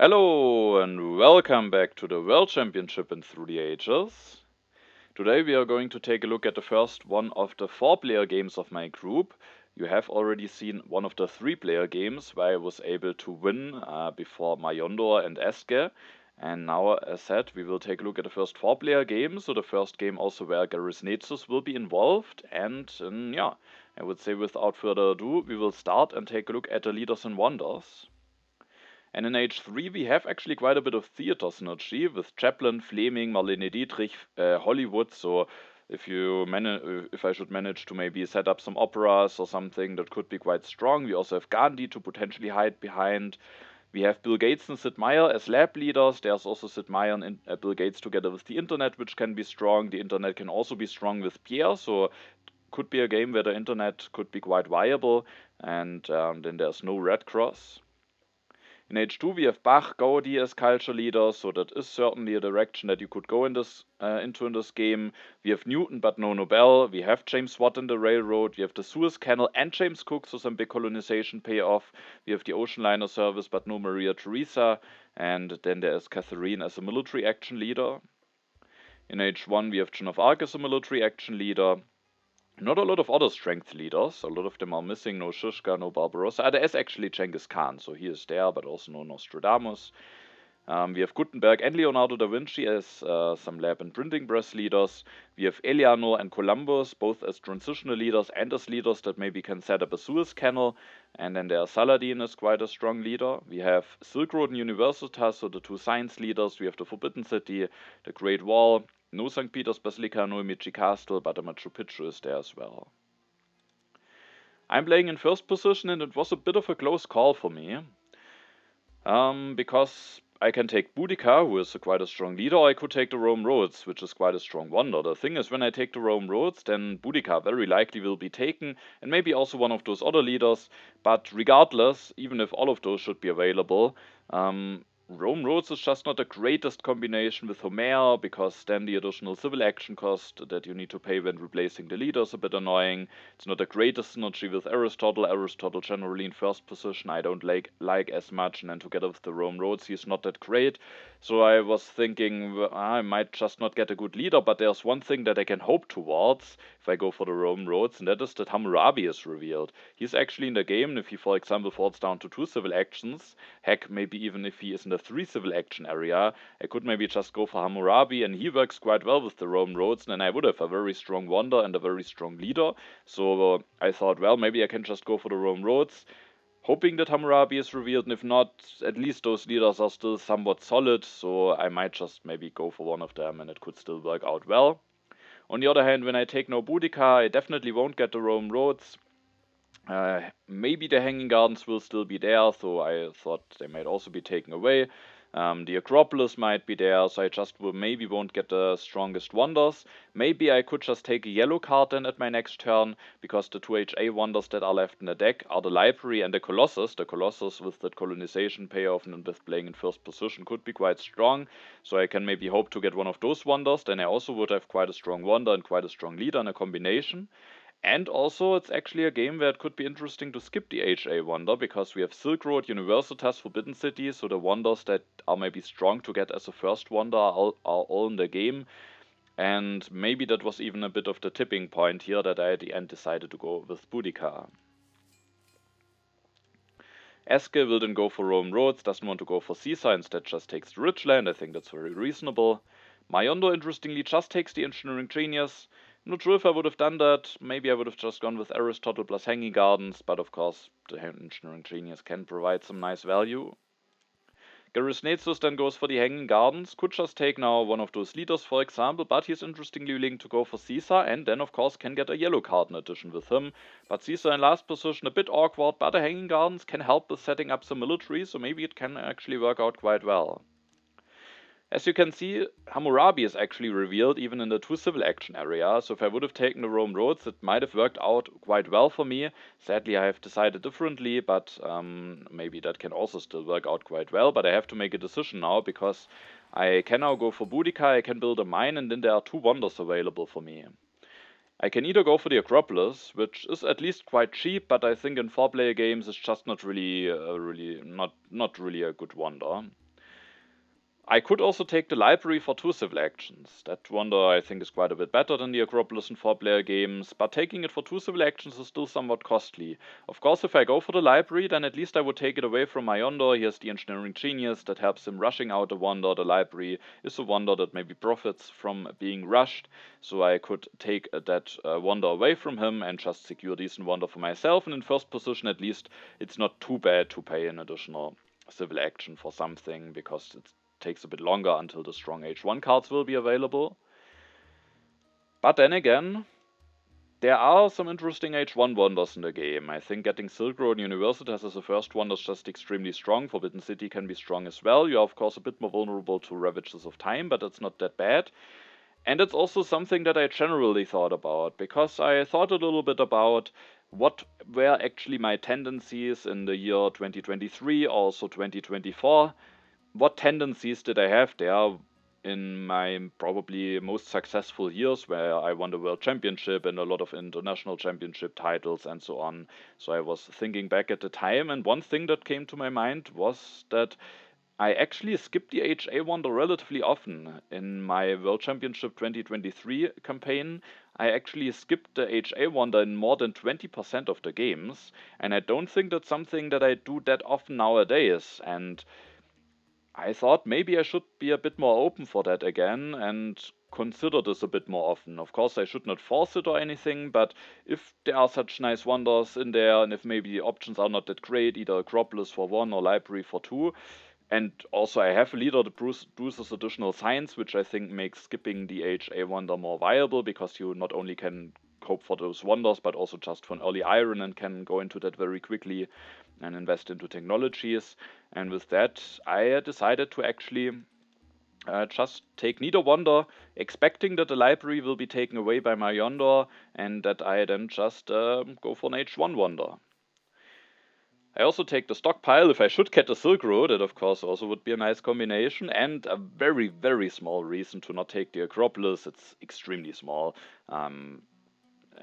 Hello and welcome back to the World Championship in Through the Ages. Today we are going to take a look at the first one of the 4-player games of my group. You have already seen one of the 3-player games where I was able to win before Majondor and Eske. And now, as said, we will take a look at the first 4-player game. So the first game also where GerisNezus will be involved. And yeah, I would say without further ado, we will start and take a look at the leaders and wonders. And in age 3 we have actually quite a bit of theater synergy with Chaplin, Fleming, Marlene Dietrich, Hollywood. So if I should manage to maybe set up some operas or something, that could be quite strong. We also have Gandhi to potentially hide behind. We have Bill Gates and Sid Meier as lab leaders. There's also Sid Meier and Bill Gates together with the internet, which can be strong. The internet can also be strong with Pierre, so could be a game where the internet could be quite viable. And then there's no Red Cross. In H2 we have Bach, Gaudi as culture leaders, so that is certainly a direction that you could go into in this game. We have Newton but no Nobel, we have James Watt in the railroad, we have the Suez Canal and James Cook, so some big colonization payoff. We have the ocean liner service but no Maria Theresa, and then there is Catherine as a military action leader. In H1 we have Joan of Arc as a military action leader. Not a lot of other strength leaders. A lot of them are missing. No Shishka, no Barbarossa. There is actually Genghis Khan, so he is there, but also no Nostradamus. We have Gutenberg and Leonardo da Vinci as some lab and printing press leaders. We have Eleanor and Columbus, both as transitional leaders and as leaders that maybe can set up a Suez Canal. And then there Saladin is quite a strong leader. We have Silk Road and Universitas, so the two science leaders. We have the Forbidden City, the Great Wall. No St. Peter's Basilica, no Emichi Castle, but the Machu Picchu is there as well. I'm playing in first position and it was a bit of a close call for me. Because I can take Boudica, who is quite a strong leader, or I could take the Rome Roads, which is quite a strong wonder. The thing is, when I take the Rome Roads, then Boudica very likely will be taken, and maybe also one of those other leaders. But regardless, even if all of those should be available, Rome Roads is just not the greatest combination with Homer, because then the additional civil action cost that you need to pay when replacing the leader is a bit annoying. It's not the greatest synergy with Aristotle. Aristotle generally in first position I don't like as much, and then together with the Rome Roads he's not that great. So I was thinking I might just not get a good leader, but there's one thing that I can hope towards if I go for the Rome Roads, and that is that Hammurabi is revealed. He's actually in the game, and if he for example falls down to 2 civil actions, heck, maybe even if he is in the 3 civil action area, I could maybe just go for Hammurabi, and he works quite well with the Rome Roads, and then I would have a very strong wonder and a very strong leader. So I thought, well, maybe I can just go for the Rome Roads, hoping that Hammurabi is revealed, and if not, at least those leaders are still somewhat solid, so I might just maybe go for one of them, and it could still work out well. On the other hand, when I take no Boudica, I definitely won't get the Rome Roads. Maybe the Hanging Gardens will still be there, so I thought they might also be taken away. The Acropolis might be there, so I just maybe won't get the strongest wonders. Maybe I could just take a yellow card then at my next turn, because the 2 HA wonders that are left in the deck are the Library and the Colossus. The Colossus with that colonization payoff and with playing in first position could be quite strong, so I can maybe hope to get one of those wonders. Then I also would have quite a strong wonder and quite a strong leader in a combination. And also, it's actually a game where it could be interesting to skip the HA wonder, because we have Silk Road, Universitas, Forbidden City, so the wonders that are maybe strong to get as a first wonder are all in the game. And maybe that was even a bit of the tipping point here that I at the end decided to go with Boudica. Eske will then go for Rome Roads, doesn't want to go for Caesar, instead just takes the Ridgeland. I think that's very reasonable. Majondor, interestingly, just takes the Engineering Genius. Not sure if I would have done that. Maybe I would have just gone with Aristotle plus Hanging Gardens, but of course the Engineering Genius can provide some nice value. GerisNezus then goes for the Hanging Gardens. Could just take now one of those leaders, for example, but he's interestingly willing to go for Caesar, and then of course can get a yellow card in addition with him. But Caesar in last position, a bit awkward, but the Hanging Gardens can help with setting up some military, so maybe it can actually work out quite well. As you can see, Hammurabi is actually revealed even in the 2 civil action area, so if I would have taken the Rome Roads, it might have worked out quite well for me. Sadly, I have decided differently, but maybe that can also still work out quite well. But I have to make a decision now, because I can now go for Boudica, I can build a mine, and then there are 2 wonders available for me. I can either go for the Acropolis, which is at least quite cheap, but I think in 4-player games it's just not really, not really a good wonder. I could also take the library for 2 civil actions. That wonder I think is quite a bit better than the Acropolis in 4-player games, but taking it for 2 civil actions is still somewhat costly. Of course, if I go for the library, then at least I would take it away from Majondor. He has the Engineering Genius that helps him rushing out a wonder. The library is a wonder that maybe profits from being rushed, so I could take that wonder away from him and just secure a decent wonder for myself. And in first position, at least, it's not too bad to pay an additional civil action for something, because it takes a bit longer until the strong H1 cards will be available. But then again, there are some interesting H1 wonders in the game. I think getting Silk Road and Universitas as the first wonder is just extremely strong. Forbidden City can be strong as well. You're of course a bit more vulnerable to Ravages of Time, but it's not that bad. And it's also something that I generally thought about, because I thought a little bit about what were actually my tendencies in the year 2023, also 2024. What tendencies did I have there in my probably most successful years, where I won the World Championship and a lot of international championship titles and so on. So I was thinking back at the time, and one thing that came to my mind was that I actually skipped the HA wonder relatively often. In my World Championship 2023 campaign, I actually skipped the HA wonder in more than 20% of the games, and I don't think that's something that I do that often nowadays. And I thought maybe I should be a bit more open for that again and consider this a bit more often. Of course, I should not force it or anything, but if there are such nice wonders in there, and if maybe the options are not that great, either Acropolis for 1 or Library for 2, and also I have a leader that produces additional science, which I think makes skipping the HA wonder more viable, because you not only can cope for those wonders, but also just for an early iron and can go into that very quickly and invest into technologies. And with that, I decided to actually just take neither wonder, expecting that the library will be taken away by Majondor, and that I then just go for an H1 wonder. I also take the stockpile if I should get the Silk Road. That of course also would be a nice combination, and a very, very small reason to not take the Acropolis. It's extremely small.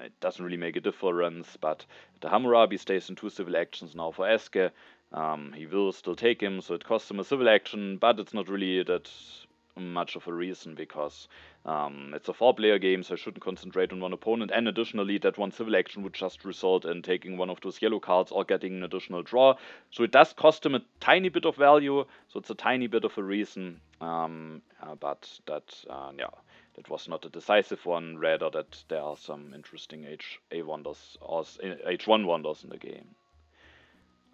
It doesn't really make a difference, but the Hammurabi stays in 2 civil actions now for Eske. He will still take him, so it costs him a civil action, but it's not really that much of a reason, because it's a 4-player game, so I shouldn't concentrate on one opponent, and additionally that one civil action would just result in taking one of those yellow cards or getting an additional draw, so it does cost him a tiny bit of value, so it's a tiny bit of a reason, but that, yeah, that was not a decisive one, rather that there are some interesting HA wonders or H1 wonders in the game.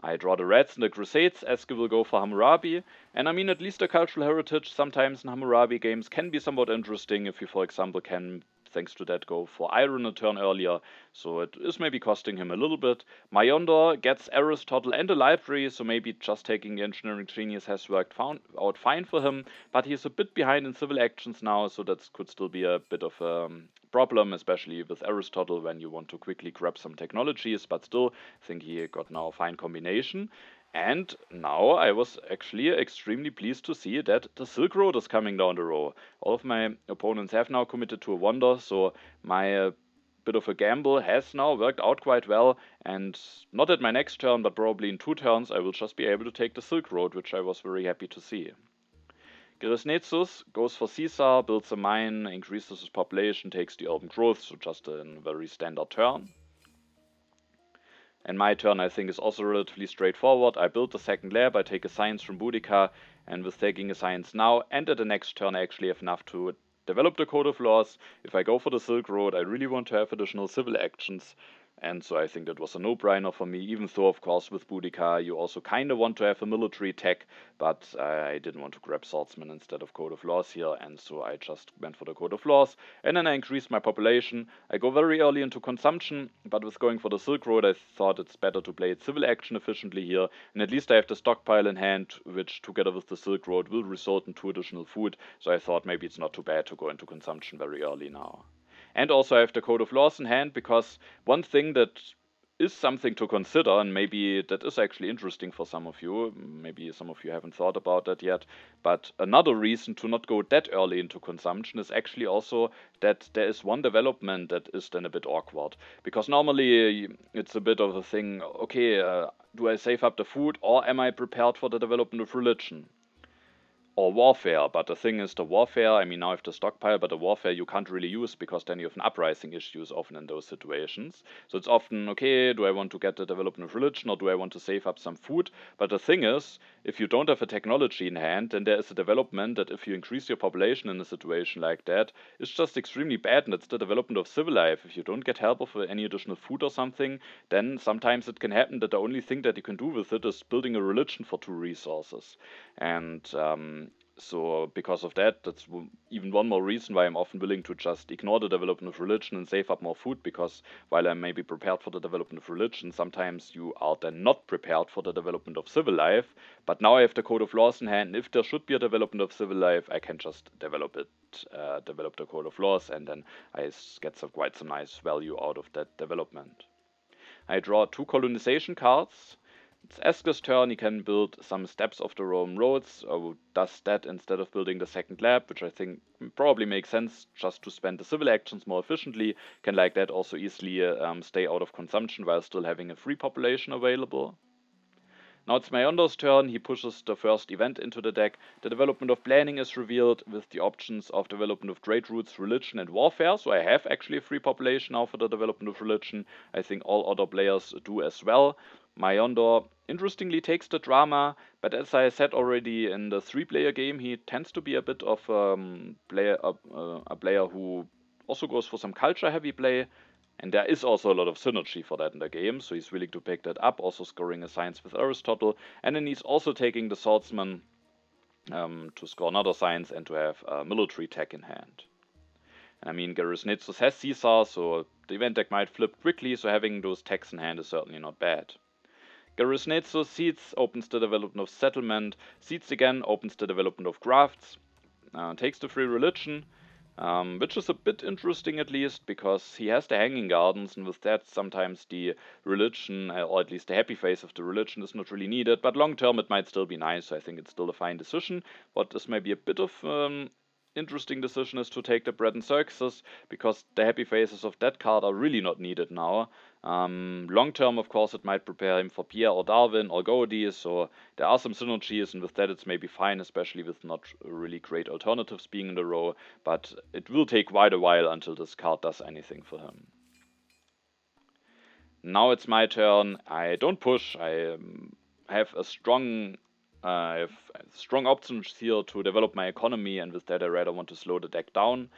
I draw the reds in the Crusades, Eske will go for Hammurabi, and I mean, at least the cultural heritage sometimes in Hammurabi games can be somewhat interesting if you, for example, can, thanks to that, go for iron a turn earlier, so it is maybe costing him a little bit. Majondor gets Aristotle and a library, so maybe just taking the Engineering Genius has worked out fine for him, but he's a bit behind in civil actions now, so that could still be a bit of a problem, especially with Aristotle when you want to quickly grab some technologies, but still, I think he got now a fine combination. And now I was actually extremely pleased to see that the Silk Road is coming down the row. All of my opponents have now committed to a wonder, so my bit of a gamble has now worked out quite well, and not at my next turn, but probably in 2 turns, I will just be able to take the Silk Road, which I was very happy to see. GerisNezus goes for Caesar, builds a mine, increases his population, takes the urban growth, so just a very standard turn. And my turn, I think, is also relatively straightforward. I build the second lab, I take a science from Boudica, and with taking a science now and at the next turn I actually have enough to develop the Code of Laws. If I go for the Silk Road, I really want to have additional civil actions, and so I think that was a no-brainer for me, even though, of course, with Boudica you also kind of want to have a military tech, but I didn't want to grab Swordsman instead of Code of Laws here, and so I just went for the Code of Laws, and then I increased my population. I go very early into consumption, but with going for the Silk Road I thought it's better to play it civil action efficiently here, and at least I have the stockpile in hand, which together with the Silk Road will result in 2 additional food, so I thought maybe it's not too bad to go into consumption very early now. And also I have the Code of Laws in hand, because one thing that is something to consider, and maybe that is actually interesting for some of you, maybe some of you haven't thought about that yet, but another reason to not go that early into consumption is actually also that there is one development that is then a bit awkward. Because normally it's a bit of a thing, okay, do I save up the food, or am I prepared for the development of religion? or warfare, but the thing is the warfare, I mean now I have the stockpile, but the warfare you can't really use because then you have an uprising issues often in those situations. So it's often, okay, do I want to get the development of religion or do I want to save up some food? But the thing is, if you don't have a technology in hand, then there is a development that if you increase your population in a situation like that, it's just extremely bad, and it's the development of civil life. If you don't get help of any additional food or something, then sometimes it can happen that the only thing that you can do with it is building a religion for 2 resources. And so because of that, that's even one more reason why I'm often willing to just ignore the development of religion and save up more food, because while I may be prepared for the development of religion, sometimes you are then not prepared for the development of civil life. But now I have the code of laws in hand, and if there should be a development of civil life, I can just develop it, develop the code of laws, and then I get quite some nice value out of that development. I draw 2 colonization cards. It's Eske's turn. He can build some steps of the Roman roads, or does that instead of building the second lab, which I think probably makes sense just to spend the civil actions more efficiently. Can like that also easily stay out of consumption while still having a free population available. Now it's Majondor's turn. He pushes the first event into the deck. The development of planning is revealed with the options of development of trade routes, religion, and warfare. So I have actually a free population now for the development of religion. I think all other players do as well. Majondor interestingly takes the drama, but as I said already in the 3-player game, he tends to be a bit of a player who also goes for some culture-heavy play. And there is also a lot of synergy for that in the game, so he's willing to pick that up, also scoring a science with Aristotle. And then he's also taking the swordsman to score another science and to have a military tech in hand. And I mean, GerisNezus has Caesar, so the event deck might flip quickly, so having those techs in hand is certainly not bad. GerisNezus seeds opens the development of settlement, seeds again opens the development of crafts, takes the free religion, which is a bit interesting at least, because he has the hanging gardens, and with that sometimes the religion, or at least the happy phase of the religion, is not really needed, but long term it might still be nice. I think it's still a fine decision. What is maybe a bit of interesting decision is to take the bread and circuses, because the happy phases of that card are really not needed now. Long term, of course, it might prepare him for Pierre or Darwin or Gaudi, so there are some synergies, and with that it's maybe fine, especially with not really great alternatives being in the row, but it will take quite a while until this card does anything for him. Now it's my turn. I don't push. I have strong options here to develop my economy, and with that I rather want to slow the deck down.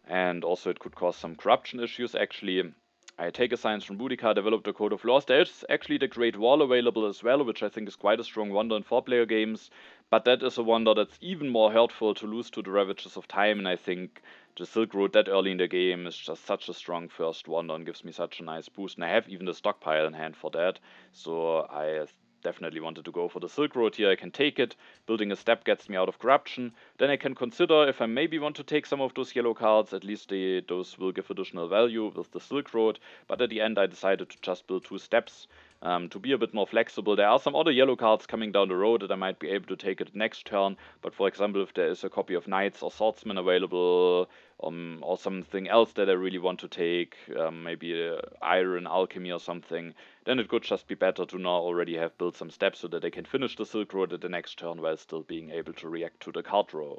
And also it could cause some corruption issues actually. I take a science from Boudica, develop the Code of Laws. There's actually the Great Wall available as well, which I think is quite a strong wonder in 4-player games. But that is a wonder that's even more hurtful to lose to the Ravages of Time, and I think the Silk Road that early in the game is just such a strong first wonder and gives me such a nice boost. And I have even the stockpile in hand for that, so I definitely wanted to go for the Silk Road here. I can take it. Building a step gets me out of corruption. Then I can consider if I maybe want to take some of those yellow cards. At least those will give additional value with the Silk Road. But at the end I decided to just build 2 steps to be a bit more flexible. There are some other yellow cards coming down the road that I might be able to take it next turn. But for example, if there is a copy of Knights or Swordsmen available, or something else that I really want to take, maybe Iron Alchemy or something, then it could just be better to now already have built some steps so that I can finish the Silk Road at the next turn while still being able to react to the card draw.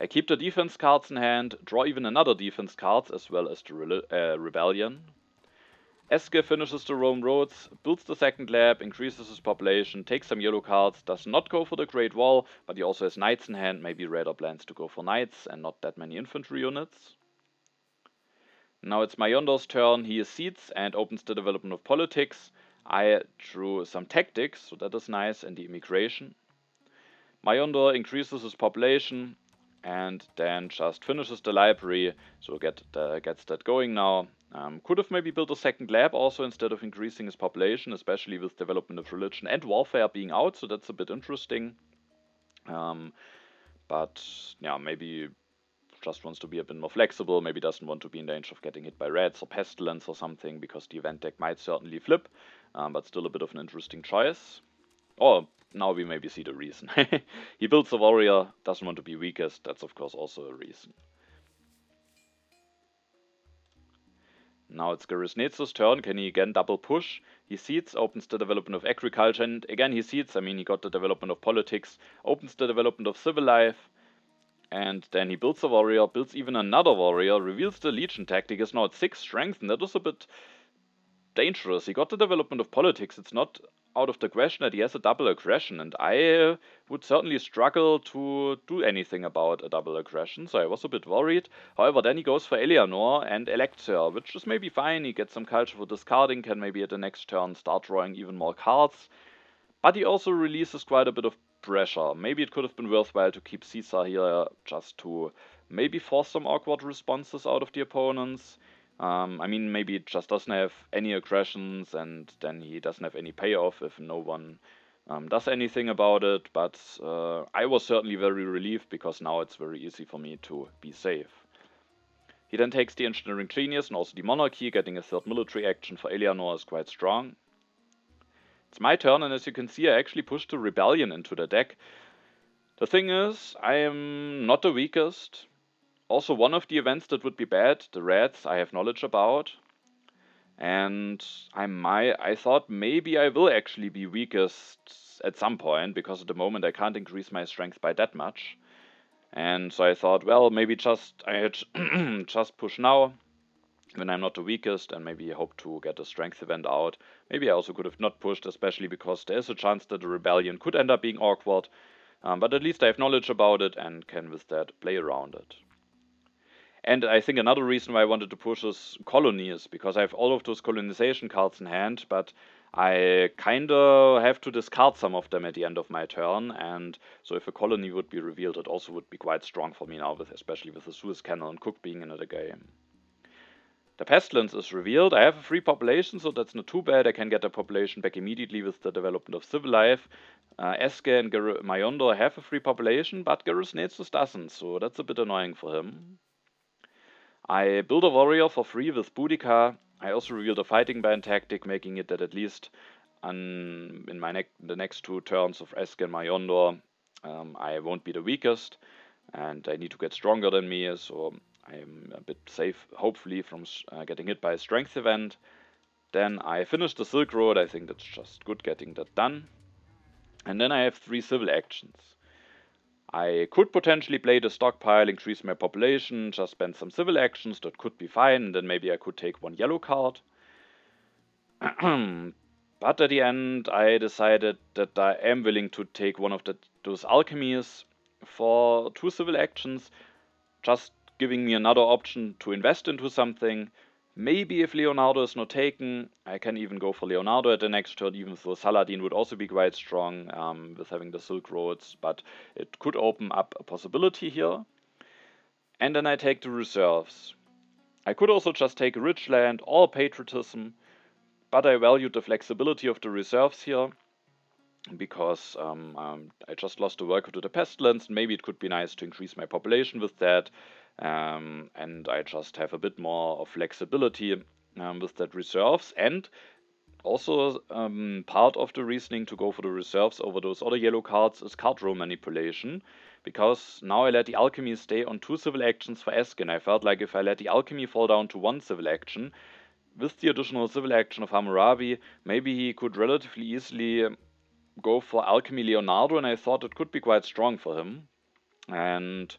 I keep the defense cards in hand, draw even another defense card as well as the Rebellion. Eske finishes the Rome roads, builds the second lab, increases his population, takes some yellow cards, does not go for the Great Wall, but he also has knights in hand, maybe rather plans to go for knights and not that many infantry units. Now it's Majondor's turn. He accedes and opens the development of politics. I drew some tactics, so that is nice, and the immigration. Majondor increases his population and then just finishes the library, so gets that going now. Could have maybe built a second lab also instead of increasing his population, especially with development of religion and warfare being out, so that's a bit interesting. But yeah, maybe just wants to be a bit more flexible, maybe doesn't want to be in danger of getting hit by rats or pestilence or something, because the event deck might certainly flip, but still a bit of an interesting choice. Or now we maybe see the reason. He builds a warrior, doesn't want to be weakest, that's of course also a reason. Now it's GerisNezus' turn. Can he again double push? He seeds, opens the development of agriculture, and again he seeds. I mean, he got the development of politics, opens the development of civil life, and then he builds a warrior, builds even another warrior, reveals the legion tactic, is now at 6 strength, and that is a bit dangerous. He got the development of politics. It's not out of the question that he has a double aggression, and I would certainly struggle to do anything about a double aggression, so I was a bit worried. However, then he goes for Eleanor and elects her, which is maybe fine. He gets some culture for discarding, can maybe at the next turn start drawing even more cards, but he also releases quite a bit of pressure. Maybe it could have been worthwhile to keep Caesar here just to maybe force some awkward responses out of the opponents. I mean, maybe it just doesn't have any aggressions, and then he doesn't have any payoff if no one does anything about it. But I was certainly very relieved, because now it's very easy for me to be safe. He then takes the Engineering Genius and also the Monarchy. Getting a third military action for Eleanor is quite strong. It's my turn, and as you can see, I actually pushed the Rebellion into the deck. The thing is, I am not the weakest. Also, one of the events that would be bad, the Reds, I have knowledge about. And I thought maybe I will actually be weakest at some point, because at the moment I can't increase my strength by that much. And so I thought, well, maybe I had just push now, when I'm not the weakest, and maybe hope to get a strength event out. Maybe I also could have not pushed, especially because there is a chance that the Rebellion could end up being awkward. But at least I have knowledge about it and can with that play around it. And I think another reason why I wanted to push is colonies, because I have all of those colonization cards in hand, but I kinda have to discard some of them at the end of my turn, and so if a colony would be revealed, it also would be quite strong for me now, especially with the Suez Canal and Cook being in the game. The Pestilence is revealed. I have a free population, so that's not too bad. I can get the population back immediately with the development of civil life. Eske and Majondor have a free population, but GerisNezus doesn't, so that's a bit annoying for him. I build a warrior for free with Boudica. I also revealed a fighting band tactic, making it that at least in the next 2 turns of Eske and Majondor, I won't be the weakest, and they need to get stronger than me, so I'm a bit safe, hopefully, from getting hit by a strength event. Then I finish the Silk Road. I think that's just good getting that done. And then I have 3 civil actions. I could potentially play the stockpile, increase my population, just spend some civil actions. That could be fine. And then maybe I could take 1 yellow card. But at the end, I decided that I am willing to take one of those alchemies for 2 civil actions, just giving me another option to invest into something. Maybe if Leonardo is not taken, I can even go for Leonardo at the next turn, even though Saladin would also be quite strong with having the Silk Roads, but it could open up a possibility here. And then I take the reserves. I could also just take a rich land or patriotism, but I valued the flexibility of the reserves here, because I just lost the worker to the Pestilence, and maybe it could be nice to increase my population with that. And I just have a bit more of flexibility with that reserves. And also part of the reasoning to go for the reserves over those other yellow cards is card row manipulation, because now I let the alchemy stay on 2 civil actions for Eske, and I felt like if I let the alchemy fall down to 1 civil action, with the additional civil action of Hammurabi, maybe he could relatively easily go for alchemy Leonardo, and I thought it could be quite strong for him. And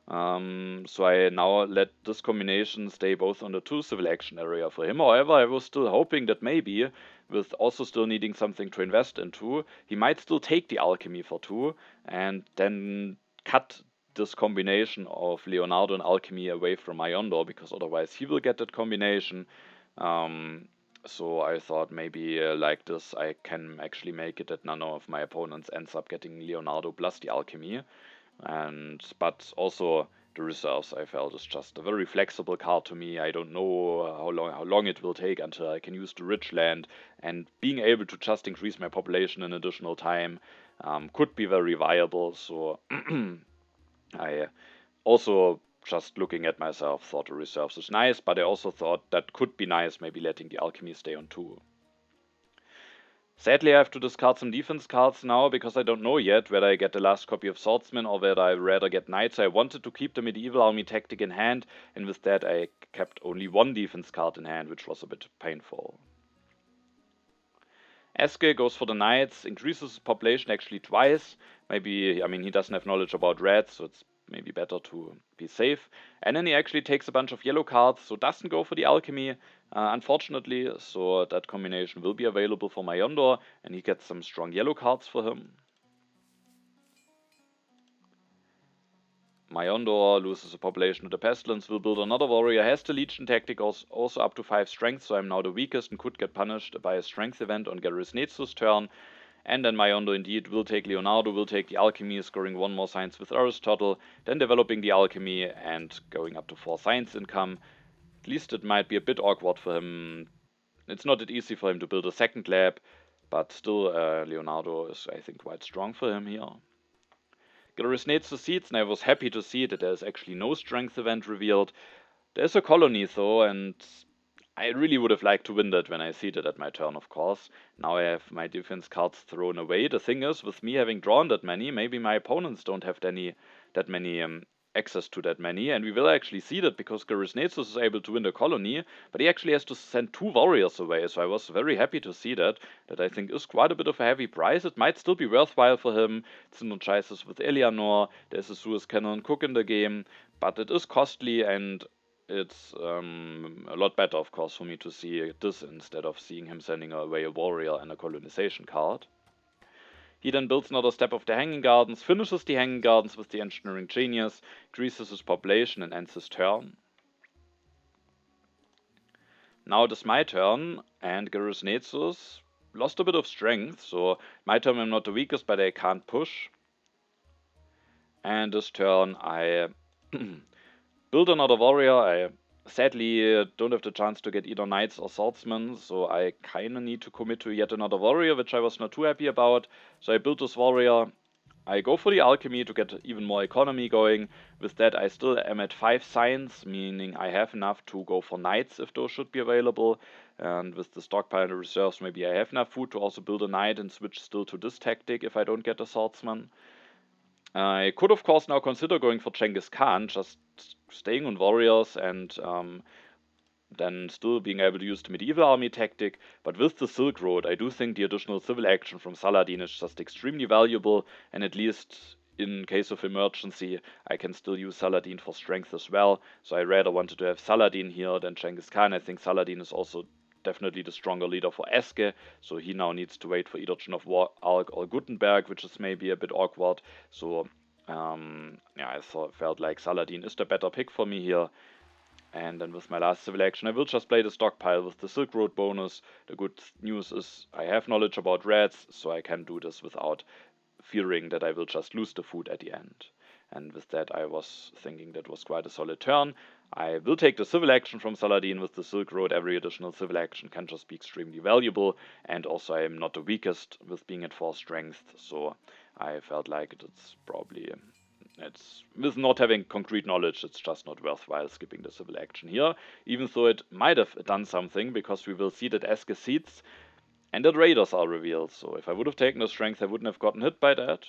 so I now let this combination stay both on the 2 civil action area for him. However, I was still hoping that maybe, with also still needing something to invest into, he might still take the alchemy for 2 and then cut this combination of Leonardo and alchemy away from Majondor, because otherwise he will get that combination. So I thought maybe like this I can actually make it that none of my opponents ends up getting Leonardo plus the alchemy. But also the reserves, I felt, is just a very flexible card to me. I don't know how long it will take until I can use the rich land, and being able to just increase my population in additional time could be very viable. So I also, just looking at myself, thought the reserves is nice, but I also thought that could be nice, maybe letting the alchemy stay on 2. Sadly, I have to discard some defense cards now because I don't know yet whether I get the last copy of Swordsman or whether I rather get Knights. I wanted to keep the Medieval Army tactic in hand, and with that I kept only one defense card in hand, which was a bit painful. Eske goes for the Knights, increases his population actually twice. Maybe, I mean, he doesn't have knowledge about reds, so it's maybe better to be safe. And then he actually takes a bunch of yellow cards, so doesn't go for the alchemy, unfortunately. So that combination will be available for Majondor, and he gets some strong yellow cards for him. Majondor loses a population to the Pestilence, will build another warrior, has the Legion tactic also up to 5 strength, so I'm now the weakest and could get punished by a strength event on GerisNezus' turn. And then Majondor indeed will take Leonardo, will take the alchemy, scoring 1 more science with Aristotle, then developing the alchemy and going up to 4 science income. At least it might be a bit awkward for him. It's not that easy for him to build a second lab, but still Leonardo is, I think, quite strong for him here. GerisNezus succeeds, and I was happy to see that there's actually no strength event revealed. There's a colony though, and I really would have liked to win that when I see that at my turn, of course. Now I have my defense cards thrown away. The thing is, with me having drawn that many, maybe my opponents don't have that many access to that many, and we will actually see that because GerisNezus is able to win the colony, but he actually has to send 2 warriors away, so I was very happy to see that I think is quite a bit of a heavy price. It might still be worthwhile for him. It synergizes with Eleanor, there's a Suez Cannon Cook in the game, but it is costly, and it's a lot better, of course, for me to see this instead of seeing him sending away a warrior and a colonization card. He then builds another step of the Hanging Gardens, finishes the Hanging Gardens with the Engineering Genius, increases his population, and ends his turn. Now it is my turn, and GerisNezus lost a bit of strength, so my turn I'm not the weakest, but I can't push. And this turn I build another warrior. I sadly don't have the chance to get either Knights or Swordsmen, so I kinda need to commit to yet another warrior, which I was not too happy about. So I built this warrior. I go for the alchemy to get even more economy going. With that I still am at 5 science, meaning I have enough to go for Knights if those should be available. And with the stockpile and the reserves, maybe I have enough food to also build a Knight and switch still to this tactic if I don't get a Swordsman. I could, of course, now consider going for Genghis Khan, just staying on warriors and then still being able to use the medieval army tactic. But with the Silk Road, I do think the additional civil action from Saladin is just extremely valuable, and at least in case of emergency, I can still use Saladin for strength as well. So I rather wanted to have Saladin here than Genghis Khan. I think Saladin is also definitely the stronger leader for Eske, so he now needs to wait for either Joan of Arc or Gutenberg, which is maybe a bit awkward. So yeah, I felt like Saladin is the better pick for me here. And then with my last civil action, I will just play the stockpile with the Silk Road bonus. The good news is I have knowledge about reds, so I can do this without fearing that I will just lose the food at the end. And with that, I was thinking that was quite a solid turn. I will take the civil action from Saladin with the Silk Road. Every additional civil action can just be extremely valuable. And also I am not the weakest with being at 4 strength. So I felt like it's probably, with not having concrete knowledge, it's just not worthwhile skipping the civil action here. Even though it might have done something, because we will see that Eske seeds and that raiders are revealed. So if I would have taken the strength, I wouldn't have gotten hit by that.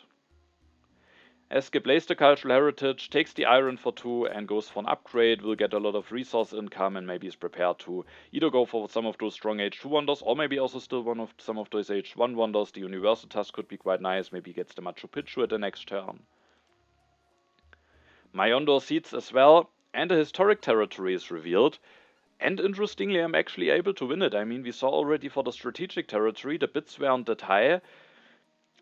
Eske plays the cultural heritage, takes the iron for 2 and goes for an upgrade, will get a lot of resource income and maybe is prepared to either go for some of those strong H2 wonders or maybe also still some of those H1 wonders. The Universitas could be quite nice, maybe gets the Machu Picchu at the next turn. Majondor seeds as well, and the historic territory is revealed. And interestingly, I'm actually able to win it. I mean, we saw already for the strategic territory, the bids weren't that high.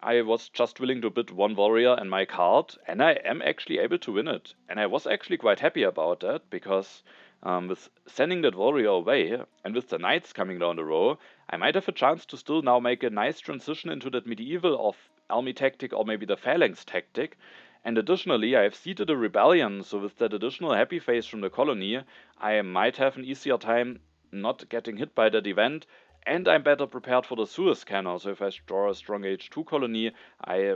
I was just willing to bid 1 warrior and my card, and I am actually able to win it. And I was actually quite happy about that, because with sending that warrior away, and with the knights coming down the row, I might have a chance to still now make a nice transition into that medieval of army tactic or maybe the phalanx tactic. And additionally, I have seeded a rebellion, so with that additional happy face from the colony, I might have an easier time not getting hit by that event. And I'm better prepared for the Suez Cannon, so if I draw a strong H2 colony, I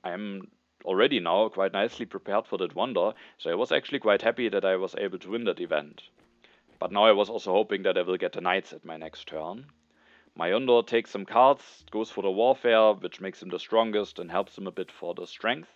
am already now quite nicely prepared for that wonder, so I was actually quite happy that I was able to win that event. But now I was also hoping that I will get the knights at my next turn. Majondor takes some cards, goes for the warfare, which makes him the strongest and helps him a bit for the strength.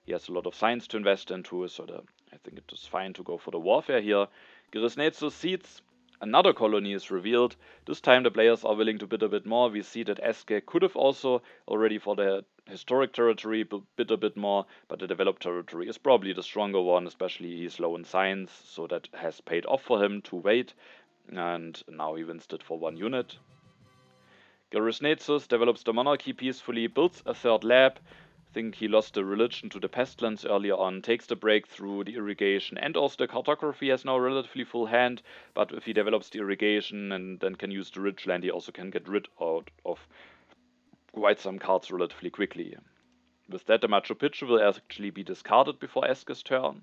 He has a lot of science to invest into, so I think it is fine to go for the warfare here. GerisNezus seeds. Another colony is revealed. This time the players are willing to bid a bit more. We see that Eske could have also already for the historic territory bid a bit more, but the developed territory is probably the stronger one, especially he's low in science, so that has paid off for him to wait, and now he wins it for 1 unit. GerisNezus develops the monarchy peacefully, builds a 3rd lab. I think he lost the religion to the pestilence earlier on, takes the breakthrough, the irrigation, and also the cartography has now a relatively full hand, but if he develops the irrigation and then can use the rich land, he also can get rid of quite some cards relatively quickly. With that, the Machu Picchu will actually be discarded before Eske's turn.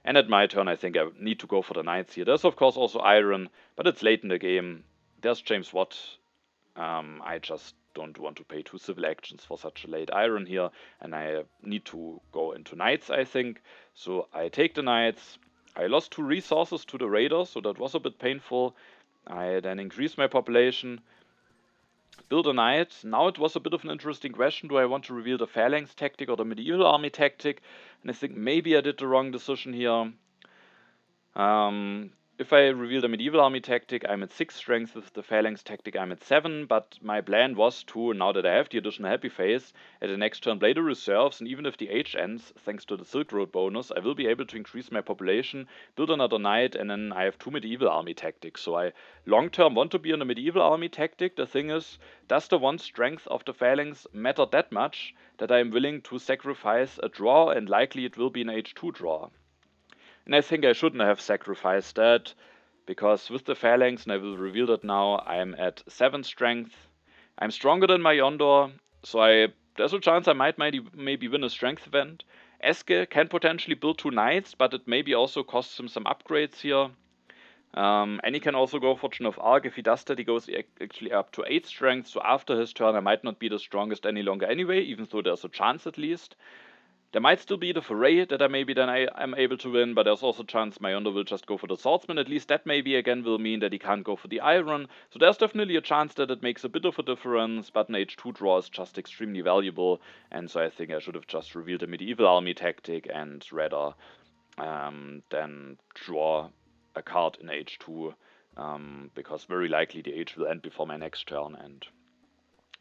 And at my turn, I think I need to go for the knights here. There's of course also iron, but it's late in the game. There's James Watt. I just don't want to pay 2 civil actions for such a late iron here, and I need to go into knights, I think. So I take the knights. I lost 2 resources to the raiders, so that was a bit painful. I then increase my population, build a knight. Now it was a bit of an interesting question. Do I want to reveal the phalanx tactic or the medieval army tactic? And I think maybe I did the wrong decision here. If I reveal the medieval army tactic, I'm at 6 strength. With the phalanx tactic, I'm at 7. But my plan was to, now that I have the additional happy phase, at the next turn play the reserves. And even if the age ends, thanks to the Silk Road bonus, I will be able to increase my population, build another knight, and then I have 2 medieval army tactics. So I long term want to be on a medieval army tactic. The thing is, does the 1 strength of the phalanx matter that much that I am willing to sacrifice a draw, and likely it will be an H2 draw? And I think I shouldn't have sacrificed that, because with the phalanx, and I will reveal that now, I'm at 7 strength. I'm stronger than Majondor, so there's a chance I might maybe win a strength event. Eske can potentially build 2 knights, but it maybe also costs him some upgrades here. And he can also go for Joan of Arc. If he does that, he goes actually up to 8 strength, so after his turn I might not be the strongest any longer anyway, even though there's a chance at least. There might still be the foray that I am able to win, but there's also a chance Majondor will just go for the swordsman. At least that maybe again will mean that he can't go for the iron. So there's definitely a chance that it makes a bit of a difference, but an H2 draw is just extremely valuable, and so I think I should have just revealed the medieval army tactic and rather than draw a card in H2, because very likely the H will end before my next turn, and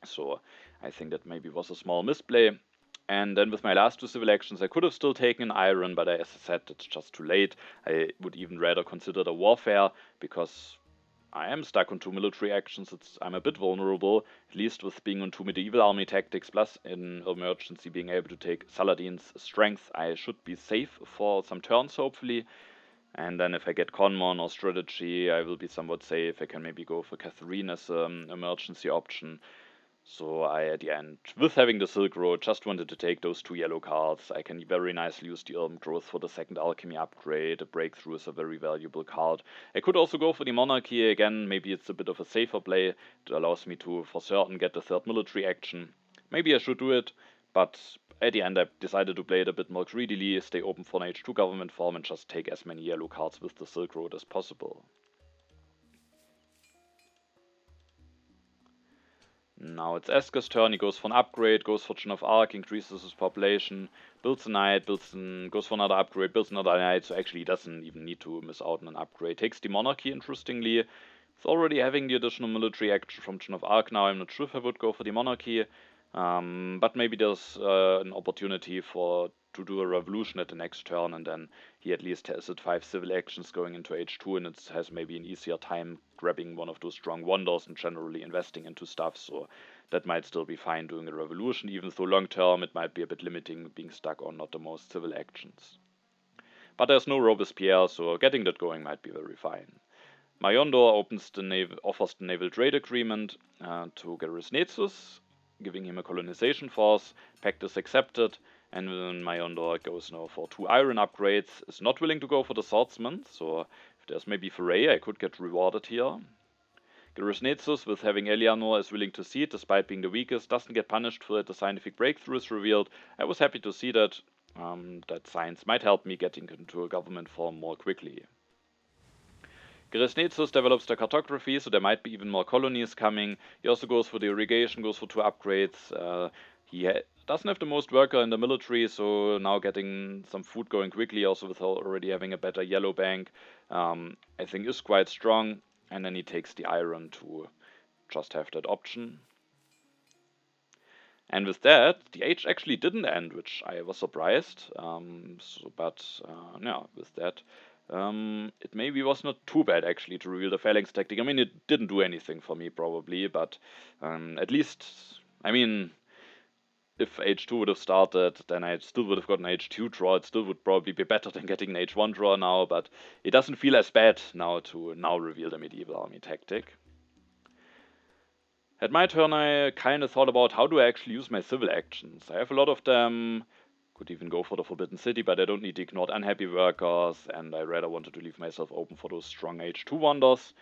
so I think that maybe was a small misplay. And then with my last 2 civil actions, I could have still taken an iron, but as I said, it's just too late. I would even rather consider the warfare, because I am stuck on 2 military actions. I'm a bit vulnerable, at least with being on 2 medieval army tactics, plus in emergency being able to take Saladin's strength. I should be safe for some turns, hopefully. And then if I get Conmon or strategy, I will be somewhat safe. I can maybe go for Catherine as an emergency option. So I, at the end, with having the Silk Road, just wanted to take those 2 yellow cards. I can very nicely use the Elm Growth for the 2nd alchemy upgrade. The Breakthrough is a very valuable card. I could also go for the Monarchy again. Maybe it's a bit of a safer play. It allows me to, for certain, get the 3rd military action. Maybe I should do it, but at the end I decided to play it a bit more greedily, stay open for an H2 government form, and just take as many yellow cards with the Silk Road as possible. Now it's Eske's turn. He goes for an upgrade, goes for Joan of Arc, increases his population, builds a knight, goes for another upgrade, builds another knight, so actually he doesn't even need to miss out on an upgrade. Takes the Monarchy, interestingly. It's already having the additional military action from Joan of Arc now. I'm not sure if I would go for the Monarchy, but maybe there's an opportunity to do a revolution at the next turn, and then he at least has 5 civil actions going into H2, and it has maybe an easier time grabbing one of those strong wonders and generally investing into stuff, so that might still be fine doing a revolution, even though long term it might be a bit limiting being stuck on not the most civil actions. But there's no Robespierre, so getting that going might be very fine. Majondor offers the naval trade agreement to GerisNezus, giving him a colonization force. Pact is accepted, and then Majondor goes now for 2 iron upgrades, is not willing to go for the swordsman, so if there's maybe foray, I could get rewarded here. GerisNezus, with having Eleanor, is willing to cede despite being the weakest, doesn't get punished for it. The scientific breakthrough is revealed. I was happy to see that. That science might help me getting into a government form more quickly. GerisNezus develops the cartography, so there might be even more colonies coming. He also goes for the irrigation, goes for 2 upgrades. He doesn't have the most worker in the military, so now getting some food going quickly, also with already having a better yellow bank, I think is quite strong. And then he takes the iron to just have that option. And with that, the age actually didn't end, which I was surprised. Yeah, with that, it maybe was not too bad actually to reveal the phalanx tactic. I mean, it didn't do anything for me probably, but at least, I mean, if H2 would have started, then I still would have gotten an H2 draw. It still would probably be better than getting an H1 draw now, but it doesn't feel as bad now to now reveal the medieval army tactic. At my turn, I kind of thought about how do I actually use my civil actions. I have a lot of them. Could even go for the Forbidden City, but I don't need to ignore unhappy workers, and I rather wanted to leave myself open for those strong H2 wonders.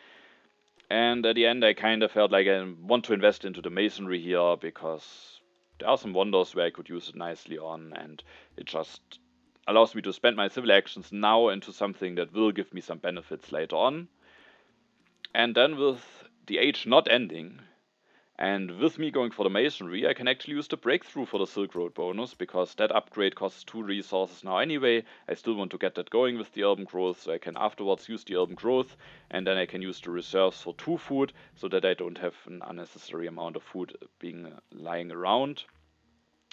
And at the end, I kind of felt like I want to invest into the masonry here, because there are some wonders where I could use it nicely on, and it just allows me to spend my civil actions now into something that will give me some benefits later on. And then with the age not ending, and with me going for the masonry, I can actually use the breakthrough for the Silk Road bonus, because that upgrade costs 2 resources now anyway. I still want to get that going with the urban growth, so I can afterwards use the urban growth, and then I can use the reserves for 2 food, so that I don't have an unnecessary amount of food being lying around.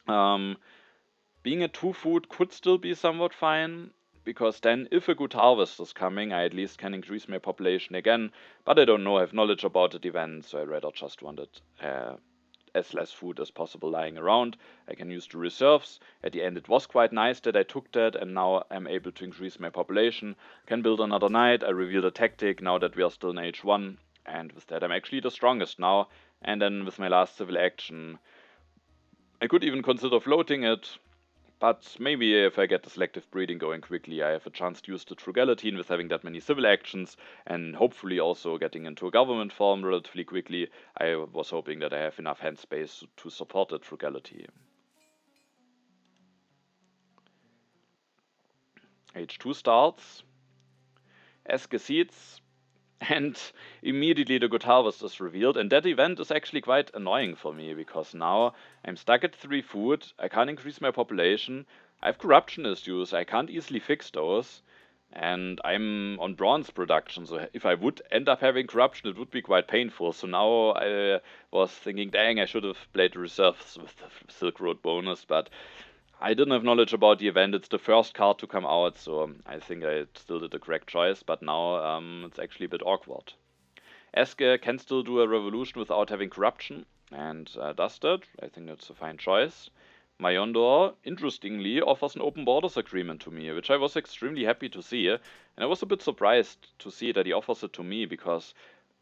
Being a 2 food could still be somewhat fine, because then if a good harvest is coming, I at least can increase my population again, but I don't know, I have knowledge about the event, so I rather just wanted as less food as possible lying around. I can use the reserves. At the end it was quite nice that I took that, and now I'm able to increase my population, can build another knight, I reveal the tactic now that we are still in H1, and with that I'm actually the strongest now. And then with my last civil action, I could even consider floating it, but maybe if I get the selective breeding going quickly, I have a chance to use the frugality with having that many civil actions, and hopefully also getting into a government form relatively quickly. I was hoping that I have enough hand space to support that frugality. H2 starts, Eske seeds, and immediately the good harvest is revealed, and that event is actually quite annoying for me, because now I'm stuck at 3 food, I can't increase my population, I have corruption issues, I can't easily fix those, and I'm on bronze production, so if I would end up having corruption, it would be quite painful. So now I was thinking, dang, I should have played the reserves with the Silk Road bonus, but I didn't have knowledge about the event. It's the first card to come out, so I think I still did the correct choice, but now it's actually a bit awkward. Eske can still do a revolution without having corruption, and does that. I think that's a fine choice. Majondor, interestingly, offers an open borders agreement to me, which I was extremely happy to see, and I was a bit surprised to see that he offers it to me, because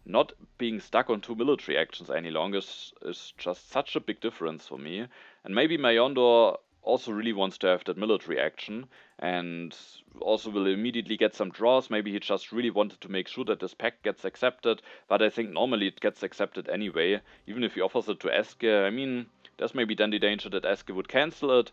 not being stuck on 2 military actions any longer is just such a big difference for me. And maybe Majondor also really wants to have that military action, and also will immediately get some draws. Maybe he just really wanted to make sure that this pact gets accepted, but I think normally it gets accepted anyway, even if he offers it to Eske. I mean, there's maybe then the danger that Eske would cancel it.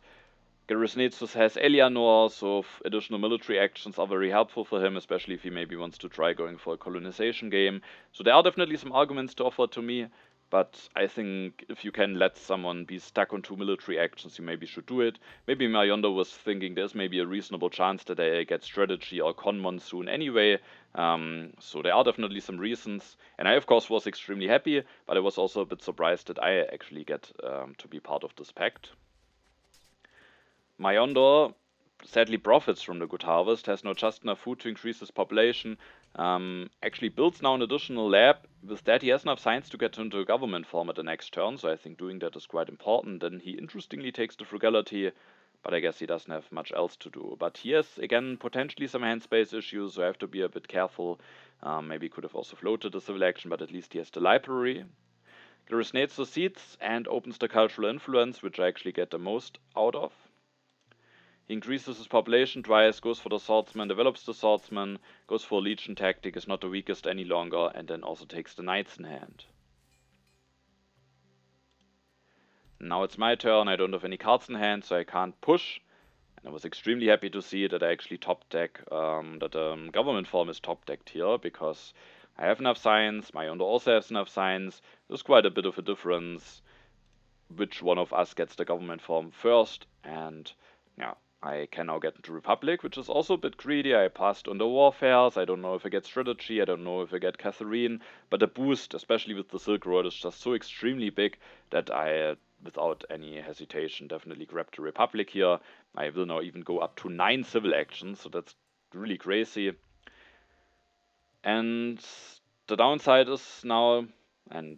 GerisNezus has Eleanor, so additional military actions are very helpful for him, especially if he maybe wants to try going for a colonization game. So there are definitely some arguments to offer to me, but I think if you can let someone be stuck on 2 military actions, you maybe should do it. Maybe Majondor was thinking there's maybe a reasonable chance that I get strategy or con monsoon anyway, so there are definitely some reasons. And I of course was extremely happy, but I was also a bit surprised that I actually get to be part of this pact. Majondor sadly profits from the good harvest, has not just enough food to increase his population, actually builds now an additional lab. With that he has enough science to get into a government form at the next turn, so I think doing that is quite important. Then he interestingly takes the frugality, but I guess he doesn't have much else to do. But he has again potentially some hand space issues, so I have to be a bit careful. Maybe could have also floated the civil action, but at least he has the library. GerisNezus seeds and opens the cultural influence, which I actually get the most out of. He increases his population twice, goes for the swordsman, develops the swordsman, goes for a legion tactic, is not the weakest any longer, and then also takes the knights in hand. Now it's my turn, I don't have any cards in hand, so I can't push, And I was extremely happy to see that I actually top deck, that government form is top decked here, because I have enough science, Majondor also has enough science. There's quite a bit of a difference which one of us gets the government form first, and yeah, I can now get into Republic, which is also a bit greedy. I passed on the warfares, I don't know if I get strategy, I don't know if I get Catherine, but the boost, especially with the Silk Road, is just so extremely big that I, without any hesitation, definitely grabbed the Republic here. I will now even go up to 9 civil actions, so that's really crazy. And the downside is now,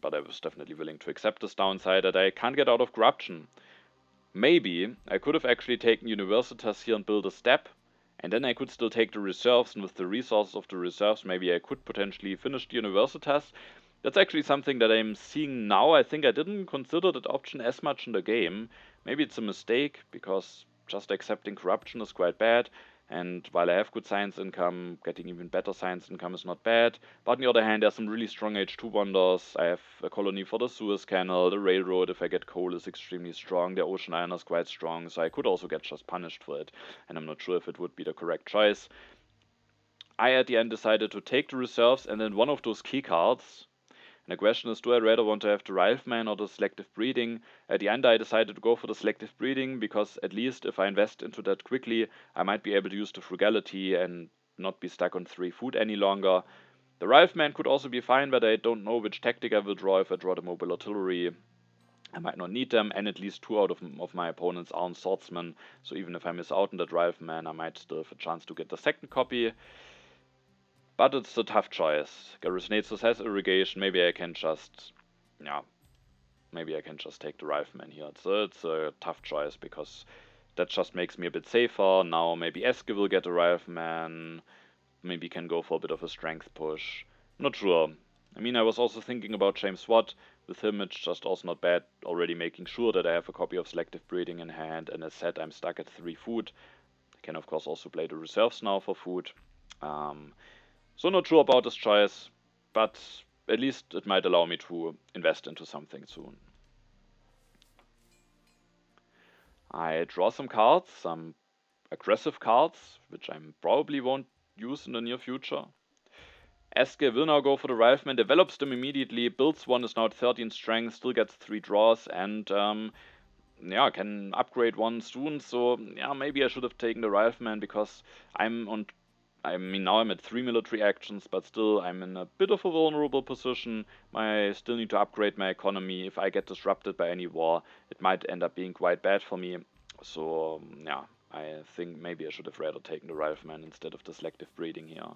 but I was definitely willing to accept this downside, that I can't get out of corruption. Maybe I could have actually taken Universitas here and built a step, and then I could still take the reserves, and with the resources of the reserves, maybe I could potentially finish the Universitas. That's actually something that I'm seeing now. I think I didn't consider that option as much in the game. Maybe it's a mistake, because just accepting corruption is quite bad. And while I have good science income, getting even better science income is not bad. But on the other hand, there's some really strong H2 wonders. I have a colony for the Suez Canal, the railroad, if I get coal, is extremely strong, the ocean iron is quite strong, so I could also get just punished for it. And I'm not sure if it would be the correct choice. I at the end decided to take the reserves and then one of those key cards. And the question is, do I rather want to have the Rifleman or the selective breeding? At the end I decided to go for the selective breeding, because at least if I invest into that quickly, I might be able to use the frugality and not be stuck on 3 food any longer. The Rifleman could also be fine, but I don't know which tactic I will draw. If I draw the mobile artillery, I might not need them, and at least 2 out of my opponents aren't swordsmen, so even if I miss out on that Rifleman, I might still have a chance to get the second copy. But it's a tough choice. GerisNezus has irrigation. Maybe I can just, maybe I can just take the Rifleman here. It's a tough choice, because that just makes me a bit safer. Now maybe Eske will get a Rifleman. Maybe can go for a bit of a strength push. Not sure. I mean, I was also thinking about James Watt. With him, it's just also not bad. Already making sure that I have a copy of selective breeding in hand. And as said, I'm stuck at 3 food. I can of course also play the reserves now for food. So not sure about this choice, but at least it might allow me to invest into something soon. I draw some cards, some aggressive cards, which I probably won't use in the near future. Eske will now go for the Rifleman, develops them immediately, builds one, is now at 13 strength, still gets 3 draws, and can upgrade one soon. So yeah, maybe I should have taken the Rifleman, because now I'm at 3 military actions, but still I'm in a bit of a vulnerable position. I still need to upgrade my economy. If I get disrupted by any war, it might end up being quite bad for me. So yeah, I think maybe I should have rather taken the Rifleman instead of the selective breeding here.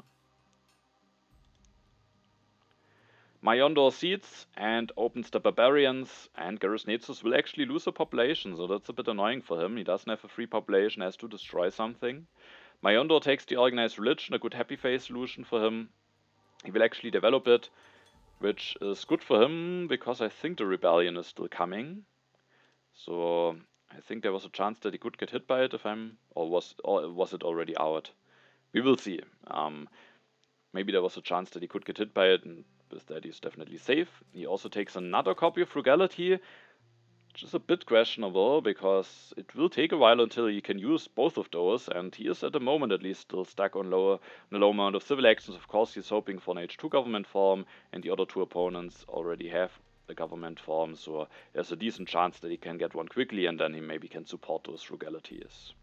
Majondor cedes and opens the Barbarians, and GerisNezus will actually lose a population, so that's a bit annoying for him. He doesn't have a free population, has to destroy something. Majondor takes the Organized Religion, a good happy face solution for him. He will actually develop it, which is good for him, because I think the Rebellion is still coming. So I think there was a chance that he could get hit by it, or was it already out? We will see. Maybe there was a chance that he could get hit by it, and with that he's definitely safe. He also takes another copy of Frugality, which is a bit questionable, because it will take a while until he can use both of those, and he is at the moment at least still stuck on a low amount of civil actions. Of course, he's hoping for an H2 government form, and the other 2 opponents already have the government form, so there's a decent chance that he can get one quickly, and then he maybe can support those Frugalities.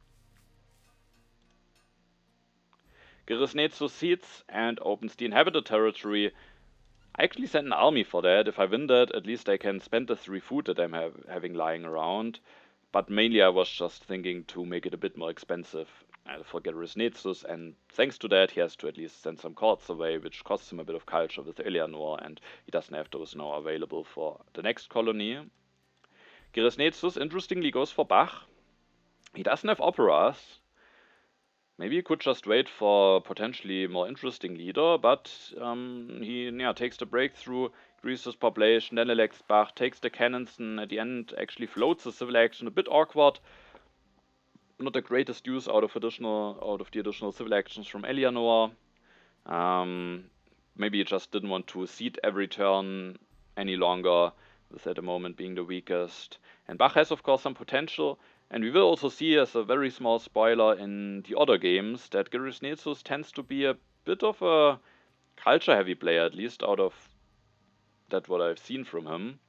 GerisNezus cedes and opens the inhabited territory. I actually sent an army for that. If I win that, at least I can spend the 3 food that I'm having lying around. But mainly I was just thinking to make it a bit more expensive for GerisNezus, and thanks to that he has to at least send some cards away, which costs him a bit of culture with Eleanor, and he doesn't have those now available for the next colony. GerisNezus interestingly goes for Bach. He doesn't have operas. Maybe he could just wait for potentially more interesting leader, but he takes the breakthrough, increases population, then elects Bach, takes the cannons, and at the end actually floats the civil action. A bit awkward. Not the greatest use out of the additional civil actions from Eleanor. Maybe he just didn't want to cede every turn any longer, with at the moment being the weakest. And Bach has of course some potential. And we will also see, as a very small spoiler in the other games, that GerisNezus tends to be a bit of a culture-heavy player, at least out of that what I've seen from him.